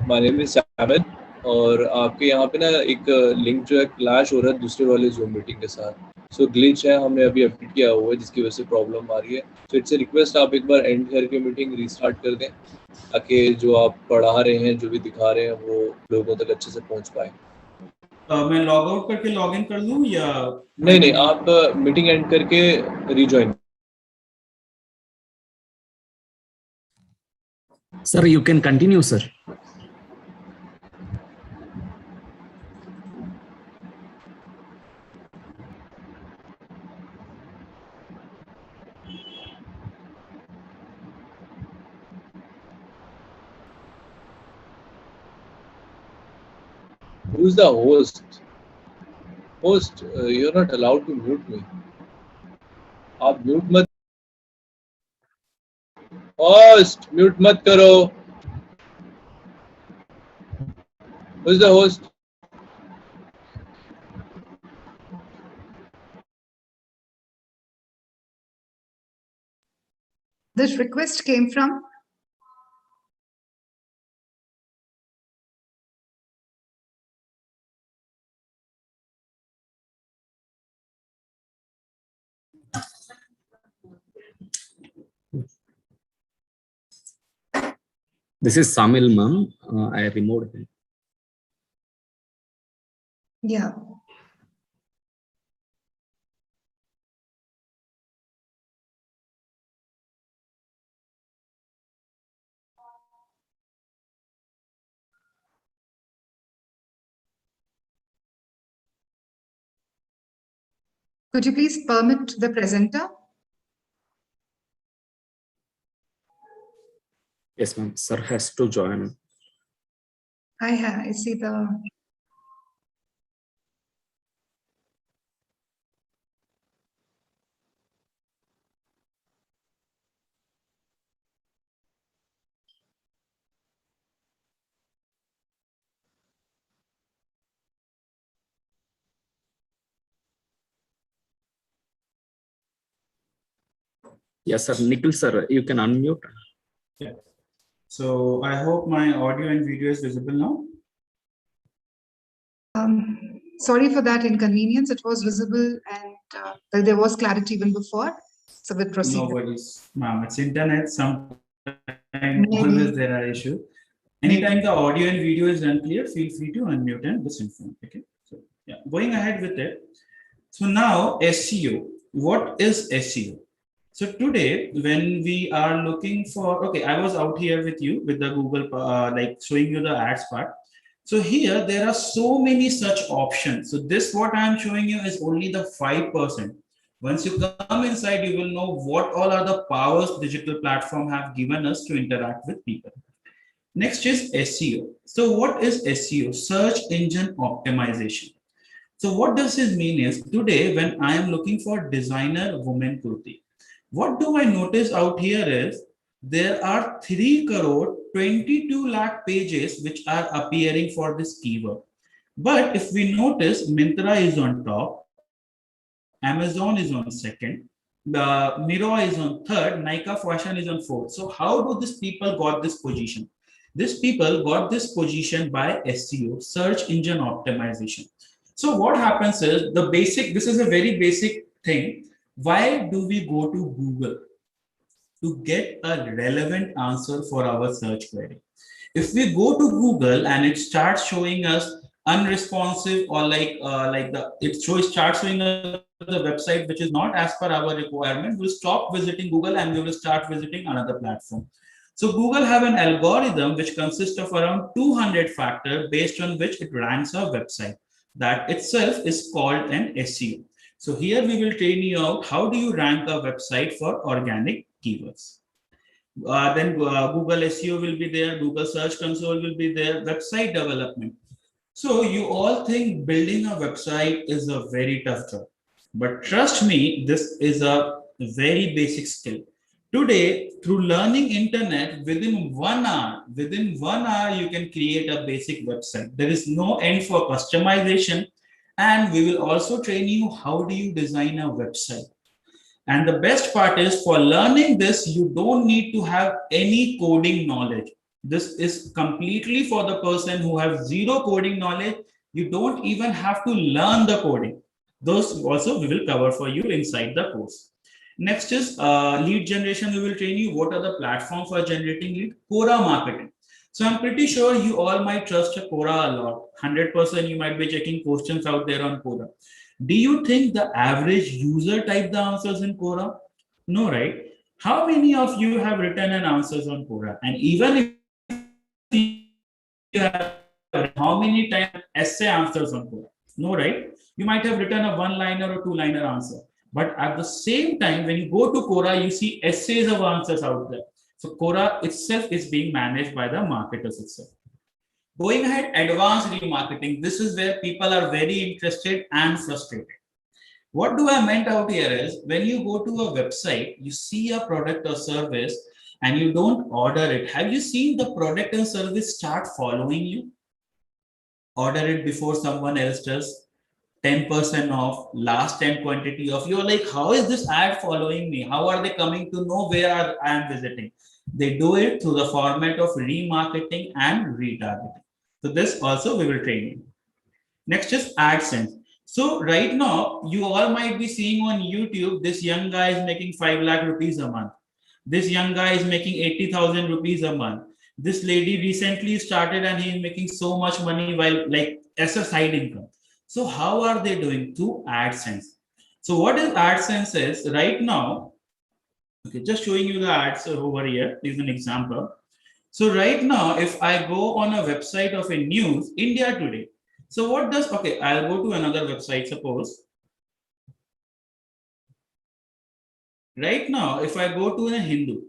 my name is Simon, और आपके यहाँ पे ना एक लिंक जो है क्लैश हो रहा है दूसरे वाले जूम मीटिंग के साथ. सो ग्लिच है, हमने अभी अपडेट किया हुआ है जिसकी वजह से प्रॉब्लम आ रही है. सो इट्स ए रिक्वेस्ट, आप एक बार एंड करके मीटिंग रीस्टार्ट कर दें ताकि जो आप पढ़ा रहे हैं, जो भी दिखा रहे हैं, वो लोगों तक अच्छे से पहुँच पाए. मैं लॉग आउट करके लॉग इन कर लूं या नहीं, आप मीटिंग एंड करके rejoin. Sir, you can continue, sir. Who's the host? Host, you're not allowed to mute me. आप म्यूट मत. होस्ट म्यूट मत करो. Who's the host? This request came from This is Samil, ma'am. I removed him. yeah. Could you please permit the presenter? Yes, ma'am. Sir has to join. I see the. Yes, sir. Nikhil, sir, you can unmute. Yeah. So I hope my audio and video is visible now. Sorry for that inconvenience. It was visible and there was clarity even before. So we'll proceed. No worries, ma'am. It's internet. Sometimes Maybe. always there are issues. Anytime the audio and video is unclear, feel free to unmute and just inform. Okay. So yeah, going ahead with it. So now SEO. What is SEO? So today, when we are looking for, okay, I was out here with you with the Google, like showing you the ads part. So here there are so many such options. So this what I am showing you is only the 5%. Once you come inside, you will know what all are the powers digital platform have given us to interact with people. Next is SEO. So what is SEO? Search engine optimization. So what does this mean is today when I am looking for designer women kurti, what do I notice out here is there are 3 crore 22 lakh pages which are appearing for this keyword. But if we notice, Myntra is on top, Amazon is on second, the Miro is on third, Nika Fashion is on fourth. So how do these people got this position? These people got this position by SEO, search engine optimization. So what happens is the basic, this is a very basic thing. Why do we go to Google? To get a relevant answer for our search query. If we go to Google and it starts showing us unresponsive or starts showing us the website which is not as per our requirement, we'll stop visiting Google and we will start visiting another platform. So Google have an algorithm which consists of around 200 factors based on which it ranks our website. That itself is called an SEO. So here we will train you out how do you rank a website for organic keywords. Then Google SEO will be there, Google Search Console will be there, website development. So you all think building a website is a very tough job, but trust me, this is a very basic skill. Today, through learning internet, within 1 hour, you can create a basic website. There is no end for customization, and we will also train you how do you design a website. And the best part is for learning this, you don't need to have any coding knowledge. This is completely for the person who has zero coding knowledge. You don't even have to learn the coding. Those also we will cover for you inside the course. Next is lead generation. We will train you what are the platforms for generating lead. Quora marketing. So I'm pretty sure you all might trust Quora a lot. 100% you might be checking questions out there on Quora. Do you think the average user type the answers in Quora? No, right? How many of you have written an answers on Quora? And even if you have, how many times essay answers on Quora? No, right? You might have written a 1-liner or 2-liner answer. But at the same time, when you go to Quora, you see essays of answers out there. So Quora itself is being managed by the marketers itself. Going ahead, advanced remarketing. This is where people are very interested and frustrated. What do I meant out here is when you go to a website, you see a product or service and you don't order it. Have you seen the product and service start following you? Order it before someone else does. 10% off, last 10 quantity off. You're like, how is this ad following me? How are they coming to know where I am visiting? They do it through the format of remarketing and retargeting. So this also we will train you. Next is AdSense. So right now, you all might be seeing on YouTube, this young guy is making 5 lakh rupees a month. This young guy is making 80,000 rupees a month. This lady recently started and he is making so much money while like as a side income. So how are they doing? Through AdSense. So what is AdSense is right now, okay, just showing you the ads over here. Here's an example. So right now, if I go on a website of a news, India Today. So what does, okay, I'll go to another website, suppose. Right now, if I go to a Hindu.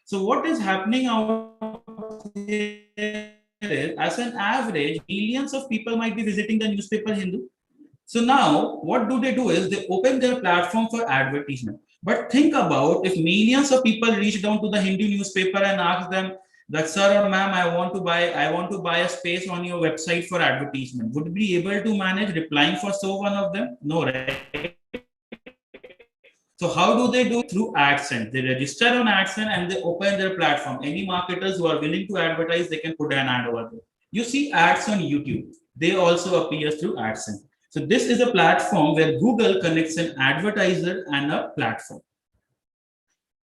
So what is happening out here is, as an average, millions of people might be visiting the newspaper Hindu. So now what do? Is they open their platform for advertisement. But think about if millions of people reach down to the Hindu newspaper and ask them that, sir or ma'am, I want to buy a space on your website for advertisement. Would be able to manage replying for so one of them? No, right? So how do they do it? Through AdSense. They register on AdSense and they open their platform. Any marketers who are willing to advertise, they can put an ad over there. You see ads on YouTube. They also appear through AdSense. So this is a platform where Google connects an advertiser and a platform.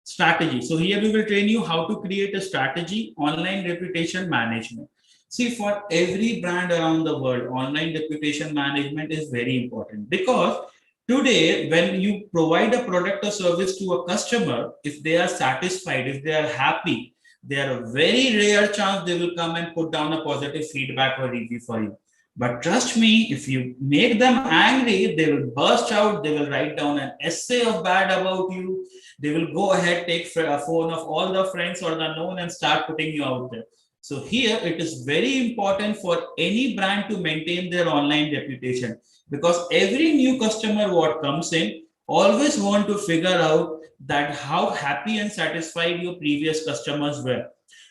Strategy. So here we will train you how to create a strategy, online reputation management. See, for every brand around the world, online reputation management is very important, because today, when you provide a product or service to a customer, if they are satisfied, if they are happy, there are a very rare chance they will come and put down a positive feedback or review for you. But trust me, if you make them angry, they will burst out, they will write down an essay of bad about you. They will go ahead, take a phone of all the friends or the known and start putting you out there. So here it is very important for any brand to maintain their online reputation, because every new customer what comes in always want to figure out that how happy and satisfied your previous customers were.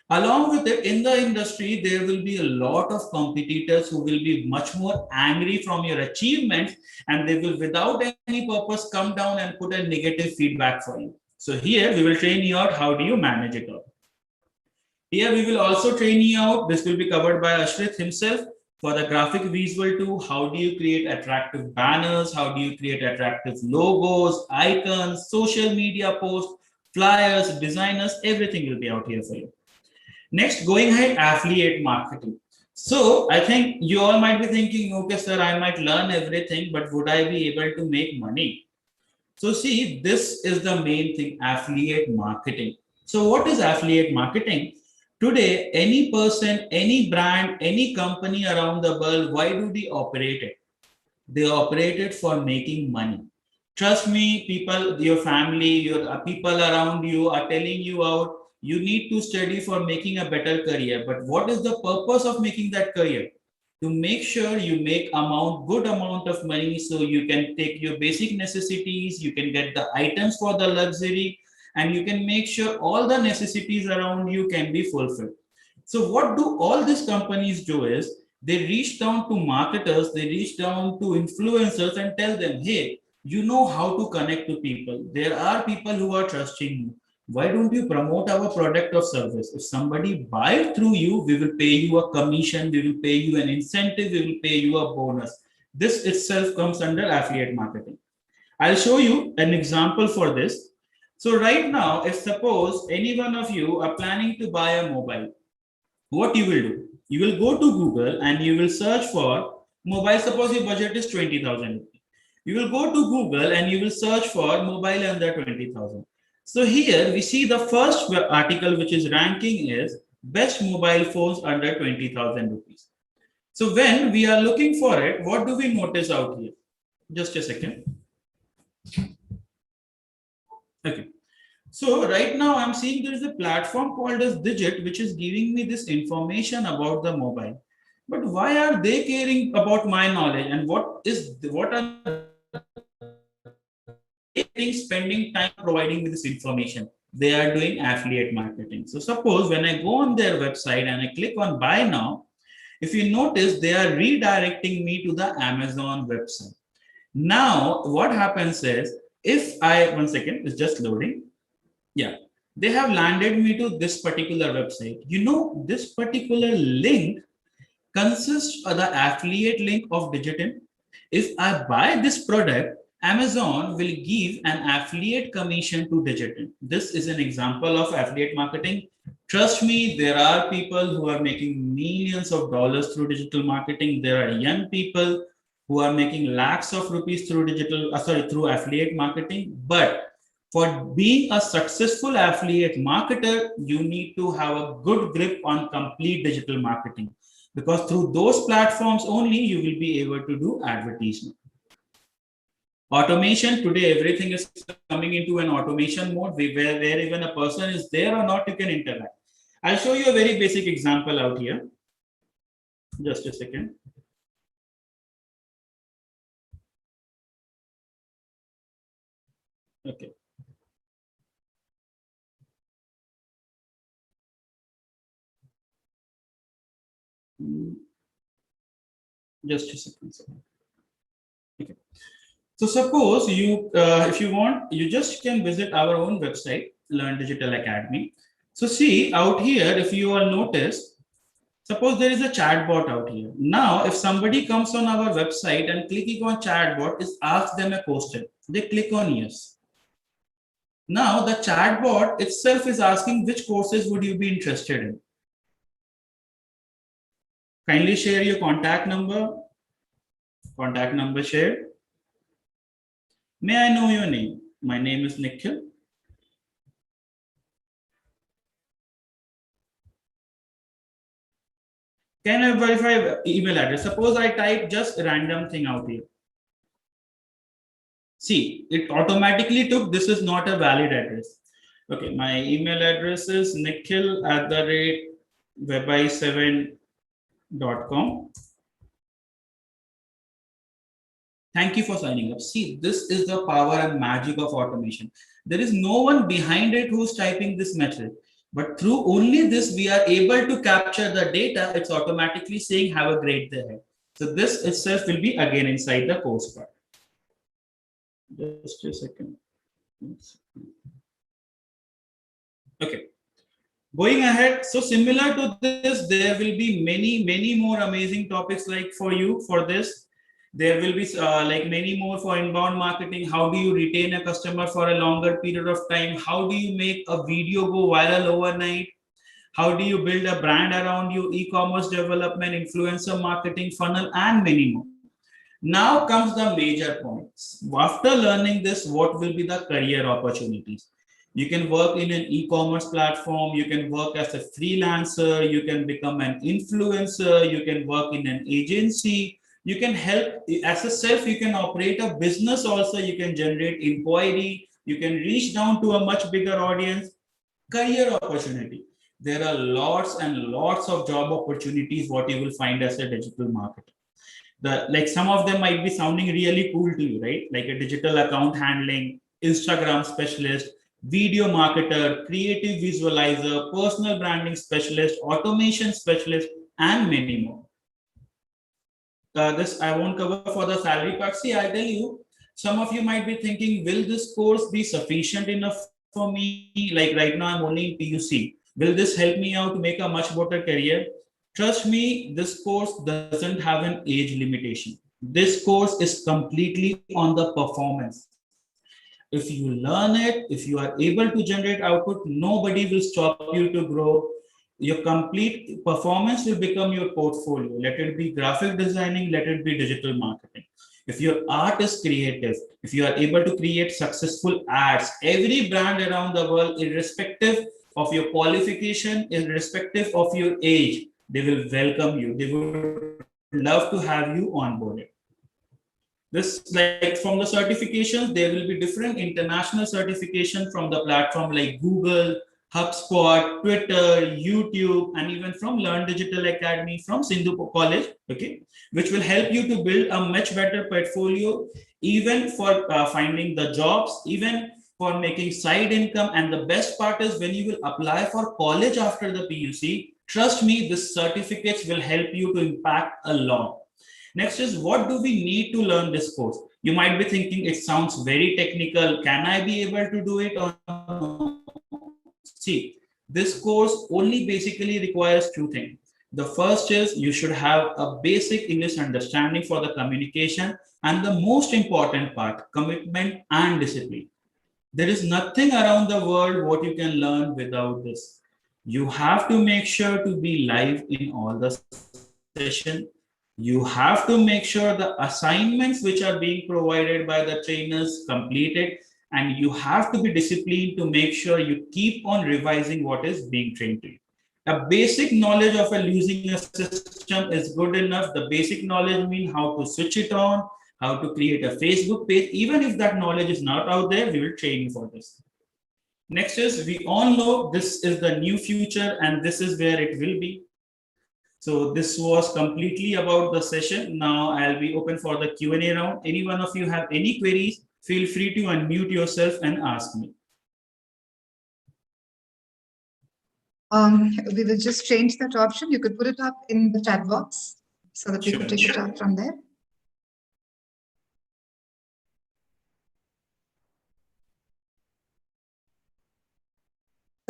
Along with it, in the industry, there will be a lot of competitors who will be much more angry from your achievements, and they will, without any purpose, come down and put a negative feedback for you. So here we will train you out how do you manage it all. Here we will also train you out, this will be covered by Ashrith himself, for the graphic visual too. How do you create attractive banners? How do you create attractive logos, icons, social media posts, flyers, designers, everything will be out here for you. Next, going ahead, affiliate marketing. So I think you all might be thinking, okay, sir, I might learn everything, but would I be able to make money? So see, this is the main thing, affiliate marketing. So what is affiliate marketing? Today, any person, any brand, any company around the world, why do they operate it? They operate it for making money. Trust me, people, your family, your people around you are telling you out, you need to study for making a better career. But what is the purpose of making that career? To make sure you make good amount of money, so you can take your basic necessities, you can get the items for the luxury, and you can make sure all the necessities around you can be fulfilled. So what do all these companies do is, they reach down to marketers, they reach down to influencers and tell them, hey, you know how to connect to people. There are people who are trusting you. Why don't you promote our product or service? If somebody buys through you, we will pay you a commission, we will pay you an incentive, we will pay you a bonus. This itself comes under affiliate marketing. I'll show you an example for this. So right now, if suppose any one of you are planning to buy a mobile, what you will do? You will go to Google and you will search for mobile. Suppose your budget is 20,000. You will go to Google and you will search for mobile under 20,000. So here we see the first article which is ranking is best mobile phones under 20,000 rupees. So when we are looking for it, what do we notice out here? Just a second. Okay. So right now I'm seeing there is a platform called as Digit, which is giving me this information about the mobile. But why are they caring about my knowledge, and what are they spending time providing me this information? They are doing affiliate marketing. So suppose when I go on their website and I click on buy now, if you notice, they are redirecting me to the Amazon website. Now what happens is, if I, one second, it's just loading. Yeah, they have landed me to this particular website. You know, this particular link consists of the affiliate link of Digitin. If I buy this product, Amazon will give an affiliate commission to Digitin. This is an example of affiliate marketing. Trust me, there are people who are making millions of dollars through digital marketing. There are young people who are making lakhs of rupees through through affiliate marketing. But for being a successful affiliate marketer, you need to have a good grip on complete digital marketing, because through those platforms only you will be able to do advertisement. Automation, today everything is coming into an automation mode where even a person is there or not, you can interact. I'll show you a very basic example out here. Just a second. Okay. Just a second. Okay. So suppose you, if you want, you just can visit our own website, Learndigital Academy. So see out here, if you all notice, suppose there is a chatbot out here. Now, if somebody comes on our website and clicking on chatbot is ask them a question, they click on yes. Now the chatbot itself is asking which courses would you be interested in. Kindly share your contact number. Contact number shared. May I know your name? My name is Nikhil. Can I verify email address? Suppose I type just a random thing out here. See, it automatically took this is not a valid address. Okay, my email address is nikhil@webi7.com. Thank you for signing up. See, this is the power and magic of automation. There is no one behind it who's typing this message. But through only this, we are able to capture the data. It's automatically saying, have a great day ahead. So this itself will be again inside the course part. Just a second. Okay. Going ahead, so similar to this, there will be many more amazing topics like for you for this. There will be like many more for inbound marketing. How do you retain a customer for a longer period of time? How do you make a video go viral overnight? How do you build a brand around you? E-commerce development, influencer marketing, funnel, and many more. Now comes the major points. After learning this, what will be the career opportunities? You can work in an e-commerce platform. You can work as a freelancer. You can become an influencer. You can work in an agency. You can help as a self, you can operate a business also, you can generate inquiry, you can reach down to a much bigger audience. Career opportunity. There are lots and lots of job opportunities what you will find as a digital marketer. Like some of them might be sounding really cool to you, right? Like a digital account handling, Instagram specialist, video marketer, creative visualizer, personal branding specialist, automation specialist, and many more. This I won't cover for the salary part. See, I tell you, some of you might be thinking, will this course be sufficient enough for me? Like right now, I'm only in PUC. Will this help me out to make a much better career? Trust me, this course doesn't have an age limitation. This course is completely on the performance. If you learn it, if you are able to generate output, nobody will stop you to grow. Your complete performance will become your portfolio. Let it be graphic designing, let it be digital marketing. If your art is creative, if you are able to create successful ads, every brand around the world, irrespective of your qualification, irrespective of your age, they will welcome you. They would love to have you onboarded. This, like from the certifications, there will be different international certification from the platform like Google, HubSpot, Twitter, YouTube, and even from Learndigital Academy, from Sindhi PU College, okay, which will help you to build a much better portfolio, even for finding the jobs, even for making side income. And the best part is when you will apply for college after the PUC, trust me, this certificates will help you to impact a lot. Next is, what do we need to learn this course? You might be thinking it sounds very technical. Can I be able to do it or no? See, this course only basically requires two things. The first is you should have a basic English understanding for the communication, and the most important part, commitment and discipline. There is nothing around the world what you can learn without this. You have to make sure to be live in all the sessions. You have to make sure the assignments which are being provided by the trainers completed, and you have to be disciplined to make sure you keep on revising what is being trained to you. A basic knowledge of a losing a system is good enough. The basic knowledge means how to switch it on, how to create a Facebook page. Even if that knowledge is not out there, we will train you for this. Next is, we all know this is the new future and this is where it will be. So this was completely about the session. Now I'll be open for the Q&A round. Any one of you have any queries, feel free to unmute yourself and ask me. We will just change that option. You could put it up in the chat box so that we can take it out from there.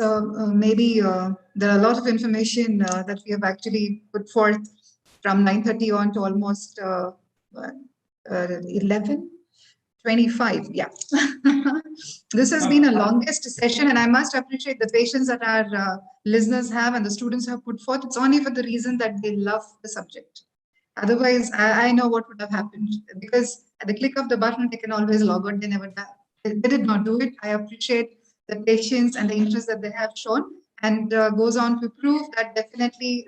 So maybe there are a lot of information that we have actually put forth from 9:30 on to almost 11:25. Yeah. This has been a longest session, and I must appreciate the patience that our listeners have and the students have put forth. It's only for the reason that they love the subject. Otherwise, I know what would have happened, because at the click of the button, they can always log out. They did not do it. I appreciate the patience and the interest that they have shown, and goes on to prove that definitely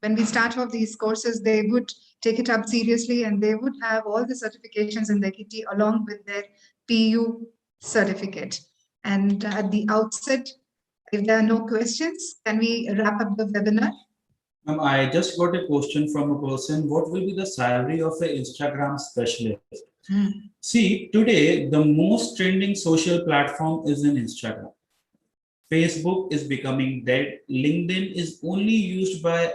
when we start off these courses, they would take it up seriously, and they would have all the certifications in their kitty along with their PU certificate. And at the outset, if there are no questions, can we wrap up the webinar? I just got a question from a person. What will be the salary of an Instagram specialist? See, today, the most trending social platform is in Instagram. Facebook is becoming dead. LinkedIn is only used by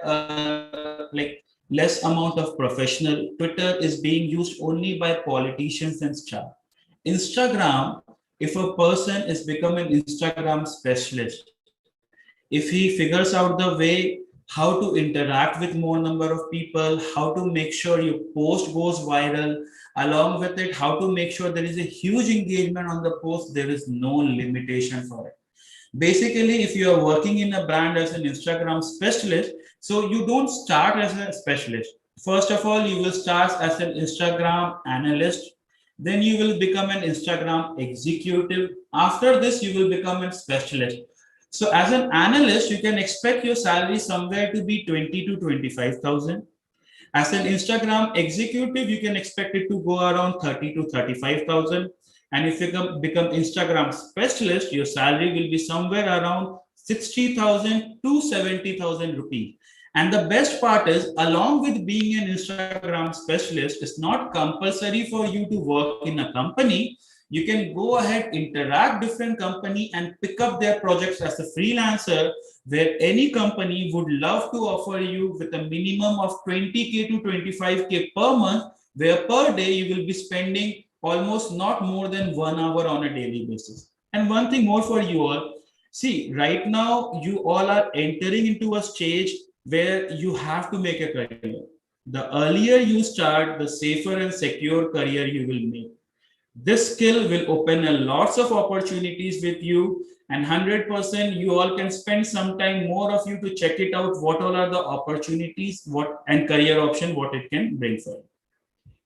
less amount of professional. Twitter is being used only by politicians and staff. Instagram, if a person is becoming an Instagram specialist, if he figures out the way how to interact with more number of people, how to make sure your post goes viral, along with it, how to make sure there is a huge engagement on the post, there is no limitation for it. Basically, if you are working in a brand as an Instagram specialist, so you don't start as a specialist. First of all, you will start as an Instagram analyst. Then you will become an Instagram executive. After this, you will become a specialist. So as an analyst, you can expect your salary somewhere to be 20 to 25,000. As an Instagram executive, you can expect it to go around 30 to 35,000. And if you become Instagram specialist, your salary will be somewhere around 60,000 to 70,000 rupees. And the best part is, along with being an Instagram specialist, it's not compulsory for you to work in a company. You can go ahead, interact different company and pick up their projects as a freelancer, where any company would love to offer you with a minimum of 20K to 25K per month, where per day you will be spending almost not more than 1 hour on a daily basis. And one thing more for you all, see, right now you all are entering into a stage where you have to make a career. The earlier you start, the safer and secure career you will make. This skill will open a lots of opportunities with you, and 100% you all can spend some time more of you to check it out, what all are the opportunities, what and career option, what it can bring for you.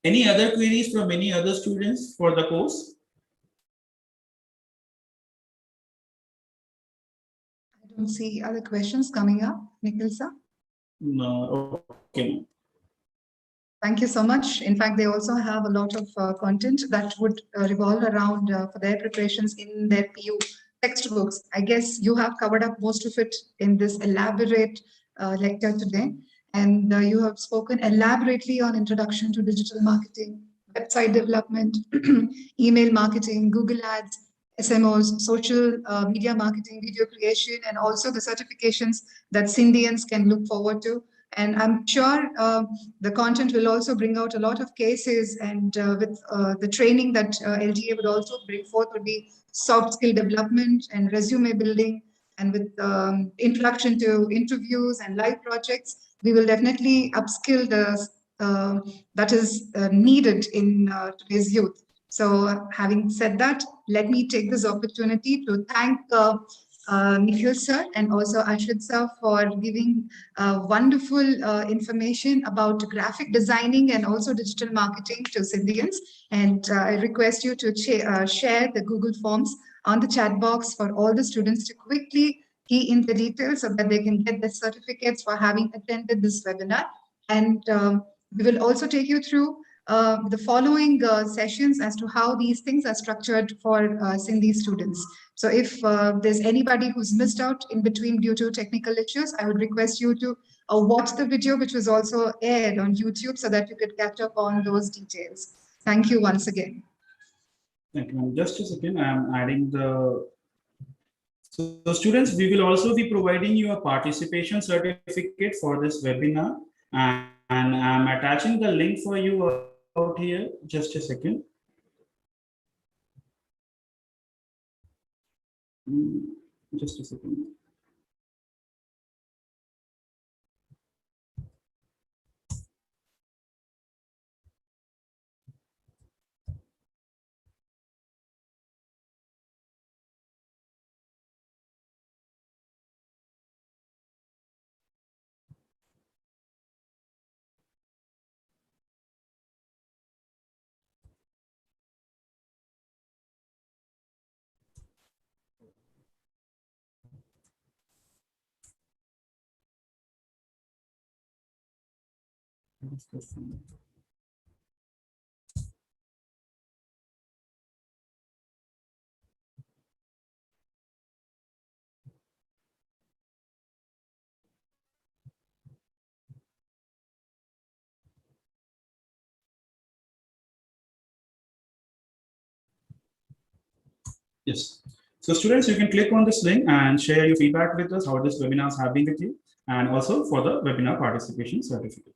Any other queries from any other students for the course? I don't see other questions coming up. Nikhil sir? No, okay. Thank you so much. In fact, they also have a lot of content that would revolve around for their preparations in their PU textbooks. I guess you have covered up most of it in this elaborate lecture today. And you have spoken elaborately on introduction to digital marketing, website development, email marketing, Google Ads, SMOs, social media marketing, video creation, and also the certifications that Sindhians can look forward to. And I'm sure the content will also bring out a lot of cases, and with the training that LGA would also bring forth would be soft skill development and resume building, and with introduction to interviews and live projects, we will definitely upskill that is needed in today's youth. So having said that, let me take this opportunity to thank Nikhil sir and also Ashrith sir for giving wonderful information about graphic designing and also digital marketing to Sindhians. And I request you to share the Google Forms on the chat box for all the students to quickly key in the details so that they can get the certificates for having attended this webinar. And we will also take you through the following sessions as to how these things are structured for Sindhi students. So if there's anybody who's missed out in between due to technical issues, I would request you to watch the video, which was also aired on YouTube, so that you could catch up on those details. Thank you once again. Thank you. Just a second, I'm adding the... So students, we will also be providing you a participation certificate for this webinar, and I'm attaching the link for you out here. Just a second. Just a second. Yes. So students, you can click on this link and share your feedback with us, how this webinars have been with you, and also for the webinar participation certificate.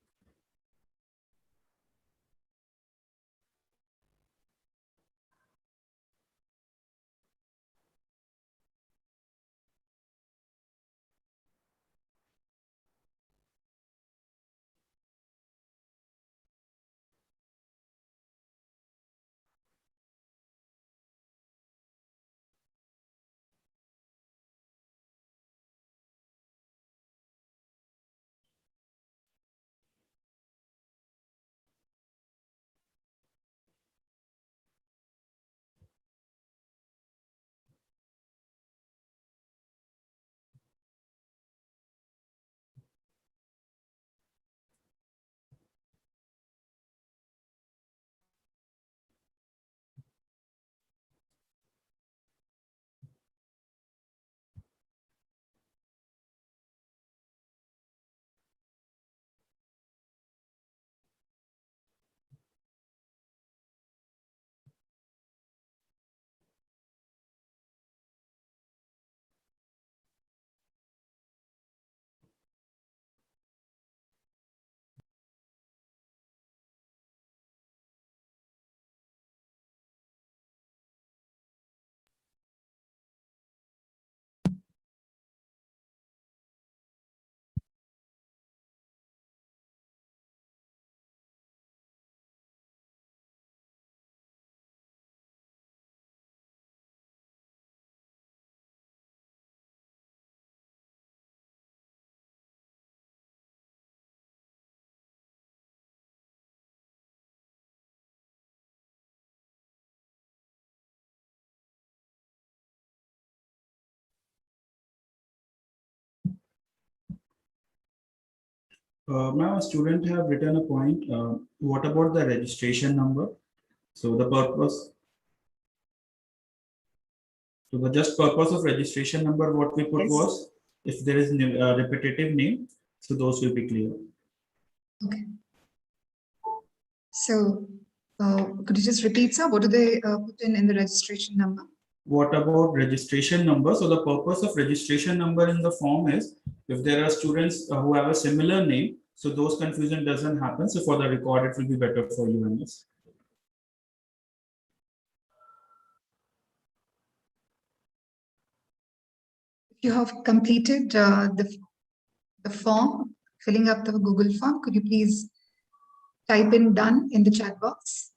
Now a student have written a point. What about the registration number? So the purpose, so the just purpose of registration number, what we put Yes. was, if there is a repetitive name, so those will be clear. Okay. So could you just repeat, sir? What do they put in the registration number? What about registration number? So the purpose of registration number in the form is, if there are students who have a similar name, so those confusion doesn't happen. So for the record, it will be better for you and us. If you have completed the form, filling up the Google form, could you please type in done in the chat box?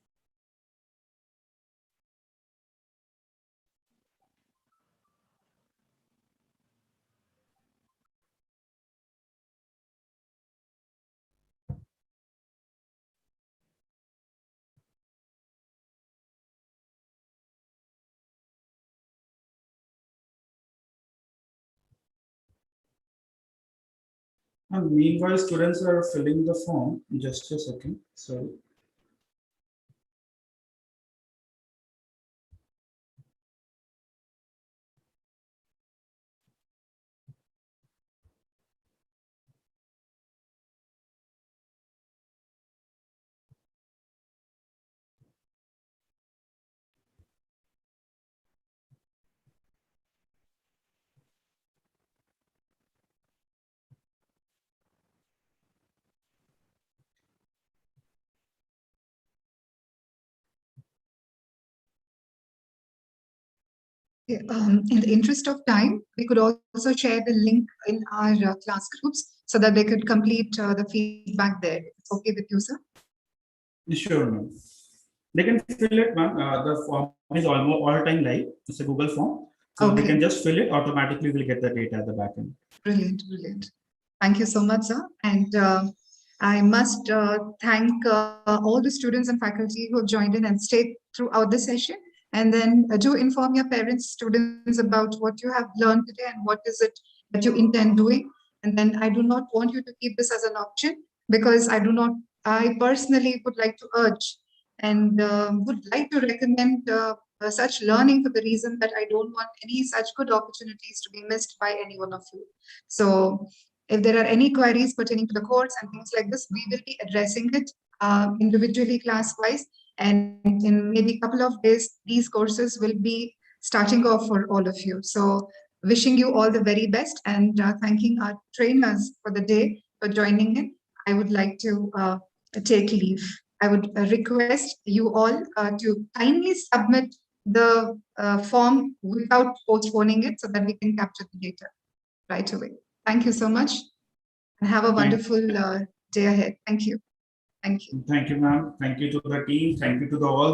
And meanwhile, students are filling the form. Just a second. Sorry. Okay, in the interest of time, we could also share the link in our class groups so that they could complete the feedback there. It's okay with you, sir? Sure, ma'am. They can fill it, ma'am. The form is almost all time live. It's a Google form. So they Okay. can just fill it, automatically we'll get the data at the back end. Brilliant, brilliant. Thank you so much, sir. And I must thank all the students and faculty who have joined in and stayed throughout the session. And then do inform your parents, students about what you have learned today and what is it that you intend doing. And then I do not want you to keep this as an option because I personally would like to urge and would like to recommend such learning for the reason that I don't want any such good opportunities to be missed by any one of you. So if there are any queries pertaining to the course and things like this, we will be addressing it individually, class-wise. And in maybe a couple of days, these courses will be starting off for all of you. So wishing you all the very best and thanking our trainers for the day for joining in. I would like to take leave. I would request you all to kindly submit the form without postponing it so that we can capture the data right away. Thank you so much and have a wonderful day ahead. Thank you. Thank you. Thank you, ma'am. Thank you to the team. Thank you to all